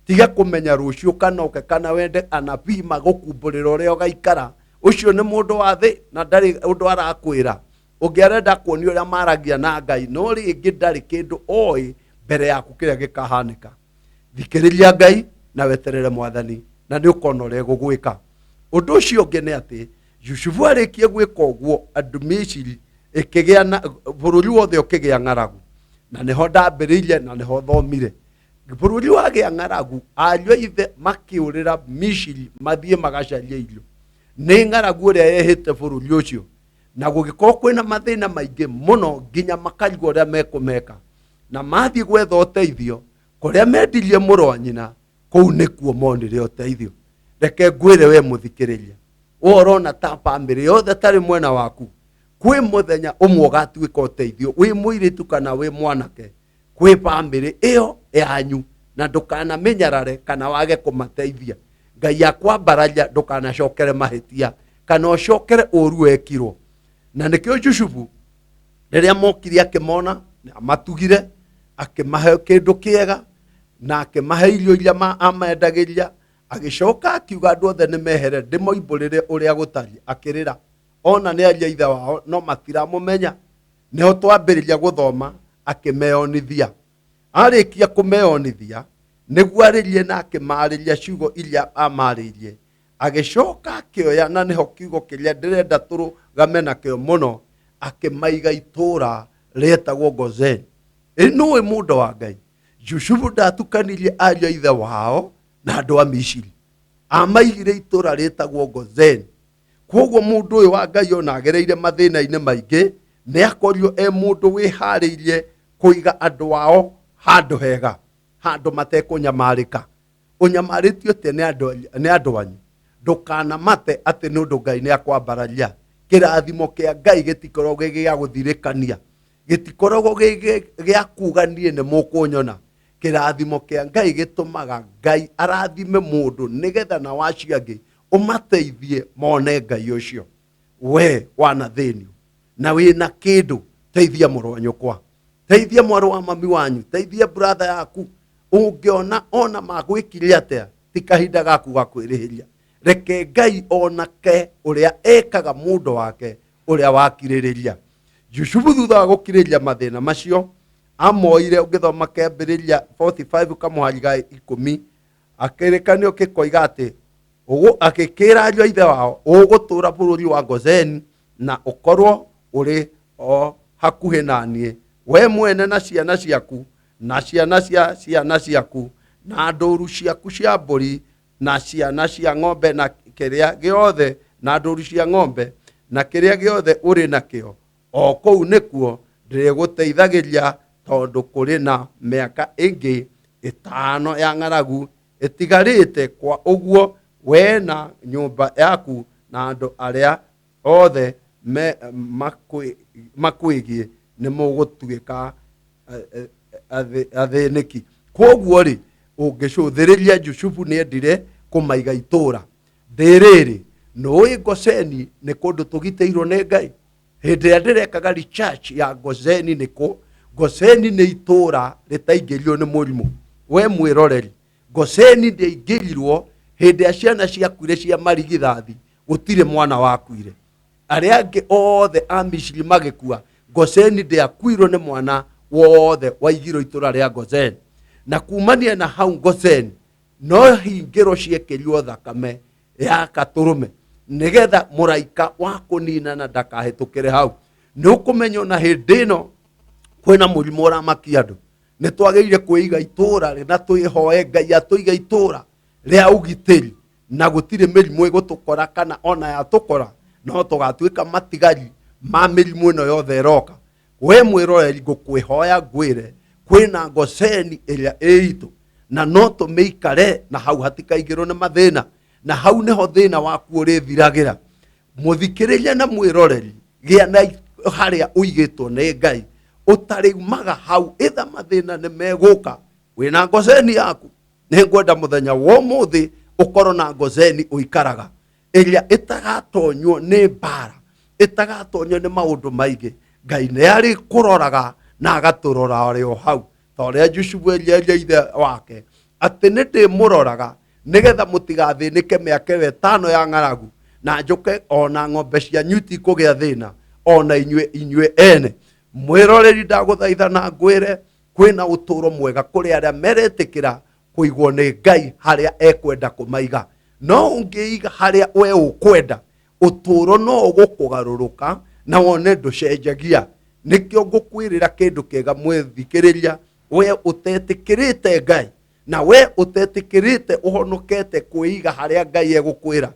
Tiga kũmenya rũciũ kanoke, kana wende anabii magũkumbũrĩra ũrĩa ũgaikara. Ũcio nĩ mũndũ wa thĩ na ndarĩ ũndũ arakwĩra. Ũngĩarenda kuonio ũrĩa maragia na Ngai, no rĩngĩ ndarĩ kĩndũ oĩ mbere yaku kĩrĩa gĩkahanĩka. Thikĩrĩria Ngai na weterere Mwathani, na nĩ ũkona ũrĩa gũgwĩka. Ũndũ ũcio ũngĩ nĩ atĩ Jusufu arĩkie gwĩka ũguo, andũ Misiri ĩkĩgĩa na bũrũri wothe ũkĩgĩa ng'aragu, na nĩho ndambĩrĩirie na nĩho thomire. Bũrũri wagĩa ng'aragu, ariũ a ithe makĩũrĩra Misiri mathiĩ magacarie irio. Nĩ ng'aragu ũrĩa yehĩte bũrũri ũcio, na gũgĩkorwo kwĩna mathĩna maingĩ mũno, nginya makarigwo ũrĩa mekũmeka, na mathiĩ gwetha ũteithio kũrĩa mendirie mũrũ wa nyina, kũu nĩkuo monire ũteithio. Reke ngwĩre we mũthikĩrĩria, ũrona ta bamĩrĩ yothe tarĩ mwena waku, kwĩ mũthenya ũmwe ũgatuĩka ũteithio, wĩ mũirĩtu kana wĩ mwanake, kwĩ bamĩrĩ ĩyo yanyu, na ndũkanamĩnyarare kana wage kũmateithia. Ngai akwambararia, ndũkanacokere mahĩtia kana ũcokere ũru wekirwo. Na nĩkĩo Jusufu rĩrĩa mokire akĩmona, amatugire, akĩmahe kĩndũ kĩega, na akĩmahe irio iria amendagĩria, agĩcoka akiuga andũ othe nĩ mehere ndĩmoimbũrĩre ũrĩa gũtariĩ, akĩrĩra. Ona nĩ aria ithe wao no matiramũmenya. Nĩho twambĩrĩria gũthoma, akĩmeyonithia. Arĩkia kũmeyonithia, nĩguo arĩrie na akĩmarĩria ciugo iria amarĩirie, agĩcoka akĩoya, na nĩho kiugo kĩrĩa ndĩrenda tũrũgame nakĩo mũno, akĩmaiga itũũra rĩetagwo Gozeni. Nĩũĩ mũndũ wa Ngai, Jusufu ndatukanirie ariũ a ithe wao na andũ a Misiri, amaigire itũũra rĩetagwo Gozeni. Kwoguo mũndũ ũyũ wa Ngai ona agereire mathĩna-inĩ maingĩ, nĩ akorirwo mũndũ wĩharĩirie kũiga andũ ao handu hega, handu matekunyamarika. Unyamarĩtio te nĩ andũ anyu, ndũkanamate atĩ nĩ ũndũ Ngai nĩ akwambararia. Kĩrathimo kĩa Ngai gĩtikoragwo gĩ gĩa gũthirĩkania, gĩtikoragwo gĩ gĩa kuga niĩ nĩ mũkũnyona. Kĩrathimo kĩa Ngai gĩtũmaga Ngai arathime mũndũ nĩgetha na wacio angĩ ũmateithie mone Ngai ũcio. We wana thĩnio na wĩna kĩndũ, teithia mũrũ wa nyũkwa, teithia mwarĩ wa mami wanyu, teithia brother yaku. Ũngĩona ona magwĩkire atĩa, ti kahinda gaku ga kwĩrĩhĩria. Reke Ngai onake ũrĩa ekaga mũndũ wake ũrĩa wakirĩrĩria. Jusufu thutha wa gũkirĩrĩria mathĩna macio amoire, ũngĩthoma kĩambĩrĩria 45 kamũhari ga 10, akĩrĩkanĩro gĩkoiga atĩ agĩkĩra ariũ a ithe wao, ũgũtũũra bũrũri wa Gozeni na ũkorwo ũrĩ o hakuhĩ na niĩ, we mwene na ciana ciaku na ciana cia ciana ciaku na ndũũru ciaku cia mbũri na ciana cia ng'ombe na kĩrĩa gĩothe, na ndũũru cia ng'ombe na kĩrĩa gĩothe ũrĩ nakĩo, o kũu nĩkuo ndĩgũteithagĩria, tondũ kũrĩ na mĩaka ĩngĩ 5 ya ng'aragu ĩtigarĩte. Kwa ũguo we na nyũmba yaku na andũ arĩa othe makwĩgie nĩ mũgũtuĩka athĩnĩki. Koguo rĩ, ũngĩcũthĩrĩria Jusufu nĩ endire kũmaiga itũũra. Ndĩrĩrĩ, nĩũĩ Gozeni nĩ kũndũ tũgitĩirwo nĩ Ngai? Hĩndĩ ĩrĩa ndĩrekaga research ya Gozeni nĩkũ, Gozeni nĩ itũũra rĩtaingĩrirwo nĩ mũrimũ. We mwĩroreri, Gozeni ndĩaingĩrirwo hĩndĩ ya ciana ciakuire cia marigithathi, gũtirĩ mwana wakuire. Arĩa angĩ othe a Misiri magĩkua, Gozeni ndĩakuirwo nĩ mwana wothe waigirwo itũũra rĩa Gozeni. Na kumania na hau Gozeni no hingĩro ciekĩrirwo thakame ya gatũrũme, nĩgetha mũraika wa kũninana ndakahĩtũkĩre hau. Nĩ ũkũmenya na hĩndĩ ĩno kwĩna mũrimũ ũramakia andũ, nĩ twagĩrĩire kwĩiga itũũra na twĩhoe Ngai atũiga itũũra rĩa ũgitĩri, na gũtirĩ mĩrimũ ĩgũtũkora kana ona yatũkora no tũgatuĩka matigari ma mĩrimũ ĩno yothe ĩroka. We mwĩroreri, ngũkwĩhoya ngwĩre kwĩna Gozeni ĩrĩa ĩitũ, na no tũmĩikare na hau hatikaingĩrwo nĩ mathĩna, na hau nĩho thĩna waku ũrĩthiragĩra. Mũthikĩrĩria na mwĩroreri, gĩa na harĩa ũigĩtwo nĩ Ngai, ũtarĩumaga hau, ĩtha mathĩna nĩ megũka. Wĩna Gozeni yaku, nĩ ngwenda mũthenya wa ũmũthĩ ũkorwo na Gozeni ũikaraga, ĩrĩa ĩtagatonywo nĩ mbara, ĩtagatonywo nĩ maũndũ maingĩ. Ngai nĩ arĩ kũroraga na agatũrora arĩ o hau. Torĩa Jusufu eria ithe wake atĩ nĩ ndĩmũroraga nĩgetha mũtigathĩnĩke mĩaka 5 ya ng'aragu, na njoke ona ng'ombe cianyu itikũgĩa thĩna, ona inyuĩ ene. Mwĩroreri, ndagũthaitha na ngwĩre kwĩna ũtũũro mwega kũrĩ arĩa meretĩkĩra kũigwo nĩ Ngai harĩa ekwenda kũmaiga. No ũngĩiga harĩa we ũkwenda, ũtũũro no ũgũkũgarũrũka na wone ndũcenjagia. Nĩkĩo ngũkwĩrĩra kĩndũ kĩega mwĩthikĩrĩria, we ũtetĩkĩrĩte Ngai na we ũtetĩkĩrĩte ũhonokete kwĩiga harĩa Ngai egũkwĩra,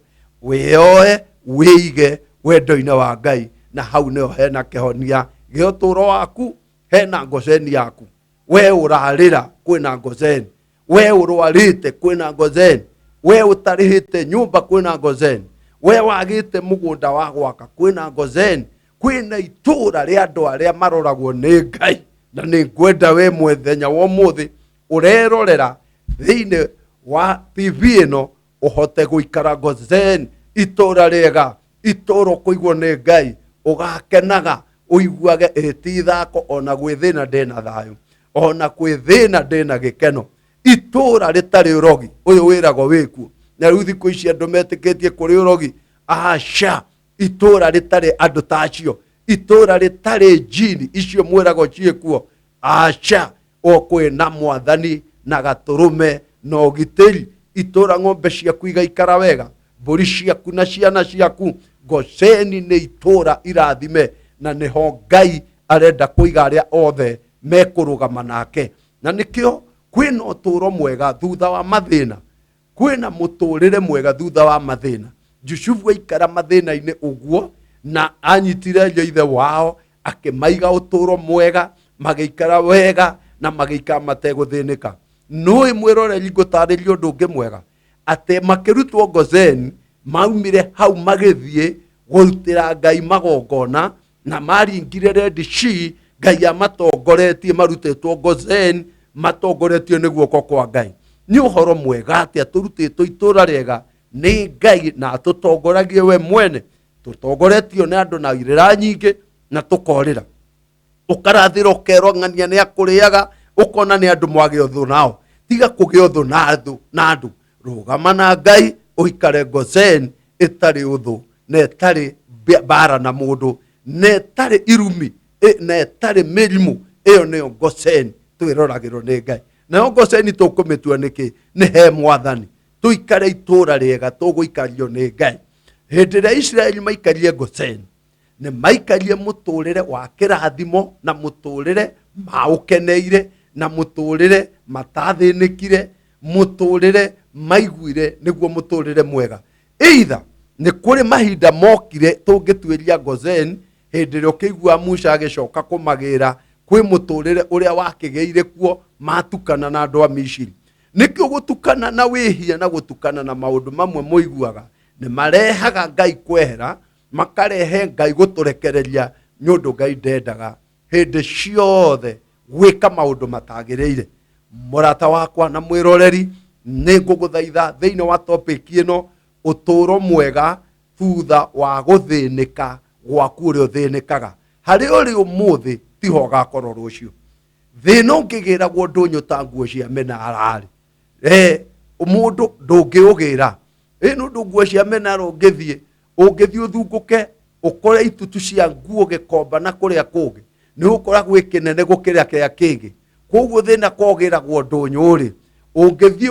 wĩoe wĩige wendo-inĩ wa Ngai, na hau nĩho hena kĩhonia gĩa ũtũũro waku, hena Gozeni yaku. We ũrarĩra, kwĩna Gozeni. We ũrwarĩte, kwĩna Gozeni. We ũtarĩhĩte nyũmba, kwĩna Gozeni. We wagĩte mũgũnda wa gwaka, kwĩna Gozeni. Kwĩna itũũra rĩa andũ arĩa maroragwo nĩ Ngai. Na nĩ ngwenda we mũthenya wa ũmũthĩ ũrerorera thĩinĩ wa TV ĩno ũhote gũikara Gozeni, itũũra rĩega, itũũra kũigwo nĩ Ngai, ũgakenaga, ũiguage ti ithako, ona gwĩthĩna ndĩna thayũ, ona gwĩthĩna ndĩna gĩkeno. Itũũra rĩtarĩ ũrogi, ũyũ wĩragwo wĩkuo. Na rĩu thikũ ici andũ metĩkĩtie kũrĩ ũrogi. Aca, itũũra rĩtarĩ andũ tacio, itũũra rĩtarĩ njini icio mwĩragwo ciĩkuo. Aca, o kwĩna Mwathani na gatũrũme na ũgitĩri. Itũũra ng'ombe ciaku igaikara wega, mbũri ciaku na ciana ciaku. Gozeni nĩ itũũra irathime, na nĩho Ngai arenda kũiga arĩa othe mekũrũgama nake. Na nĩkĩo kwĩna ũtũũro mwega thutha wa mathĩna, kwĩna mũtũũrĩre mwega thutha wa mathĩna. Jusufu aikara mathĩna-inĩ ũguo, na anyitire ariũ a ithe wao akĩmaiga ũtũũro mwega, magĩikara wega, na magĩikara mategũthĩnĩka. Nũĩ mwĩroreri ngũtarĩria ũndũ ũngĩ mwega atĩ makĩrutwo Gozeni maumire hau magĩthiĩ gũrutĩra Ngai magongona na maringire Red Sea. Ngai amatongoretie marutĩtwo Gozeni matongoretio nĩ guoko kwa Ngai. Nĩ ũhoro mwega atĩ tũrutĩtwo itũũra rĩega nĩ Ngai na tũtongoragie we mwene. Tũtongoretio nĩ andũ na irĩra nyingĩ na tũkorĩra. Ũkarathĩra ũkerwo ng'ania nĩ akũrĩaga ũkona nĩ andũ mwagĩa ũthũ nao. Tiga kũgĩa ũthũ na andũ. Rũgama na Ngai ũikare Gozeni ĩtarĩ ũthũ na ĩtarĩ mbara na mũndũ na ĩtarĩ irumi na ĩtarĩ mĩrimũ. Ĩyo nĩyo Gozeni twĩroragĩrwo nĩ Ngai. Nayo Gozeni tũkũmĩtua nĩkĩ? Nĩ he Mwathani. Tũikare itũũra rĩega tũgũikario nĩ Ngai. Hĩndĩ ĩrĩa Isiraeli maikarire Gozeni nĩ maikarire mũtũũrĩre wa kĩrathimo na mũtũũrĩre maũkeneire na mũtũũrĩre matathĩnĩkire, mũtũũrĩre maiguire nĩguo mũtũũrĩre mwega. Either nĩ kũrĩ mahinda mokire tũngĩtuĩria Gozeni hĩndĩ ĩrĩa ũkĩigua Musa agĩcoka kũmagĩra kwĩ mũtũũrĩre ũrĩa wakĩgĩire kuo matukana na andũ a Misiri. Nĩkĩo gũtukana na wĩhia na gũtukana na maũndũ mamwe mũiguaga nĩ marehaga Ngai kwehera, makarehe Ngai gũtũrekereria nĩ ũndũ Ngai ndendaga hĩndĩ ciothe gwĩka maũndũ matagĩrĩire. Mũrata wakwa na mwĩroreri, nĩ ngũgũthaitha thĩinĩ wa topic ĩno ũtũũro mwega thutha wa gũthĩnĩka gwaku ũrĩa ũthĩnĩkaga. Harĩ ũrĩ ũmũthĩ tiho ũgakorwo rũciũ. Thĩna ũngĩgĩragwo ndũnyũ ta nguo cia mĩnara rĩ, mũndũ ndũngĩũgĩra. Nĩ ũndũ nguo cia mĩnara ũngĩthiĩ ũthungũke ũkore itutu cia nguo gĩkomba na kũrĩa kũngĩ nĩ ũkora gwĩ kĩnene gũkĩrĩa kĩrĩa kĩngĩ. Koguo thĩna kogĩragwo ndũnyũ rĩ, ũngĩthiĩ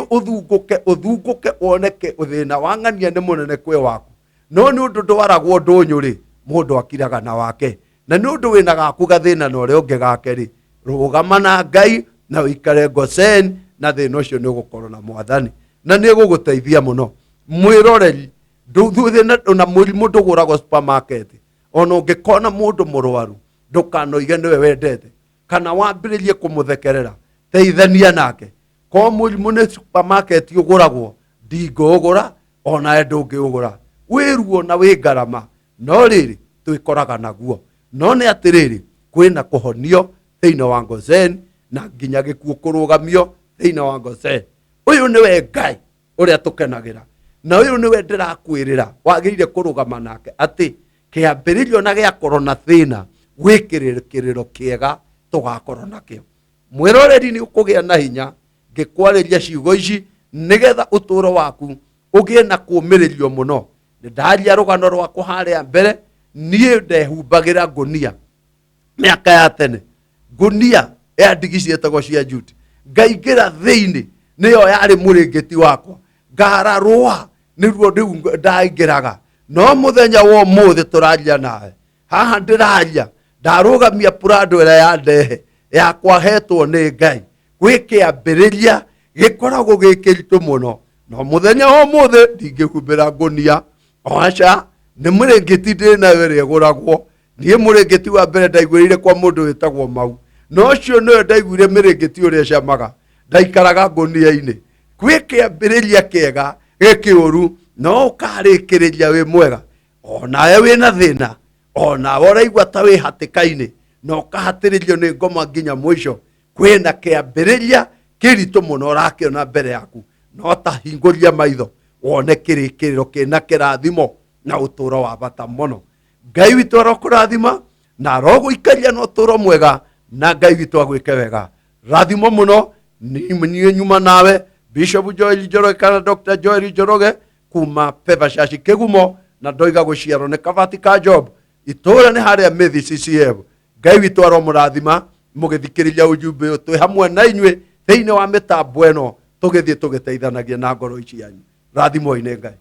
ũthungũke woneke thĩna wa ng'ania nĩ mũnene kwĩ waku. No nĩ ũndũ ndwaragwo ndũnyũ rĩ, mũndũ akiraga na wake. Na nĩ ũndũ wĩna gaku gathĩna na ũrĩa ũngĩ gake rĩ, rũgama na Ngai na ũikare Gozeni na thĩna ũcio nĩ ũgũkorwo na Mwathani na nĩ ũgũgũteithia mũno. Mwĩroreri, thĩna na mũrimũ ndũgũragwo supermarket. Ona ũngĩkona mũndũ mũrwaru ndũkanoige nĩwe wendete kana wambĩrĩrie kũmũthekerera, teithania nake. Ko mũrimũ nĩ supermarket ũgũragwo, ndingũgũra ona ndũngĩũgũra. Wĩruo na wĩ ngarama, no rĩrĩ twĩkoraga naguo. No nĩ atĩrĩrĩ, kwĩna kũhonio thĩinĩ wa Gozeni na nginya gĩkuũ kũrũgamio thĩinĩ wa Gozeni. Ũyũ nĩwe Ngai ũrĩa tũkenagĩra, na ũyũ nĩwe ndĩrakwĩrĩra wagĩrĩire kũrũgama nake atĩ kĩambĩrĩrio na gĩakorwo na thĩna gwĩ kĩrĩkĩrĩro kĩega tũgakorwo nakĩo. Mwĩroreri nĩ ũkũgĩa na hinya ngĩkwarĩria ciugo ici nĩgetha ũtũũro waku ũgĩe na kũũmĩrĩrio mũno. Nĩ ndaria rũgano rwakwa harĩa mbere, niĩ ndehumbagĩra ngũnia mĩaka ya tene. Ngũnia ya ndigi ciĩtagwo cia Jute, ngaingĩra thĩinĩ, nĩyo yarĩ mũrĩngĩti wakwa, ngararũa nĩruo rĩu ndaingĩraga. No mũthenya wa ũmũthĩ tũraria nawe haha ndĩraria, ndarũgamia Prado ĩrĩa ya ndehe yakwa hetwo nĩ Ngai. Gwĩ kĩambĩrĩria gĩkoragwo gĩ kĩritũ mũno, no mũthenya wa ũmũthĩ ndingĩhumbĩra ngũnia. Aca nĩ mũrĩngĩti ndĩ nayo ĩrĩa ĩgũragwo. Niĩ mũrĩngĩti wa mbere ndaiguĩrĩire kwa mũndũ wĩtagwo Mau, no ũcio nĩwe ndaiguire mũrĩngĩti ũrĩa camaga, ndaikaraga ngũnia-inĩ. Gwĩ kĩambĩrĩria kĩega gĩkĩũru, no ũkarĩkĩrĩria wĩ mwega. Onawe wĩna thĩna, onawe ũraigua ta wĩ hatĩka-inĩ, na ũkahatĩrĩrio nĩ ngoma nginya mũico. Kwĩna kĩambĩrĩria kĩritũ mũno ũrakĩona mbere yaku, no ta hingũria maitho wone kĩrĩkĩrĩro kĩna kĩrathimo na ũtũũro wa bata mũno. Ngai witũ arokũrathima na arogũikaria na ũtũũro mwega, na Ngai witũ agwĩke wega. Rathimo mũno, niĩ nyuma nawe Bishop Joel Njoroge kana Dr. Joel Njoroge kuma Peva Church Kĩgumo, na ndoiga gũciarwo nĩ Kabati ka Job, itũũra nĩ harĩa Mĩthi CCM. Ngai witũ aromũrathima mũgĩthikĩrĩria ũjumbe ũyũ, twĩ hamwe na inyuĩ thĩinĩ wa mĩtambo ĩno tũgĩthiĩ tũgĩteithanagia na ngoro ici yanyu. Rathimo-inĩ Ngai.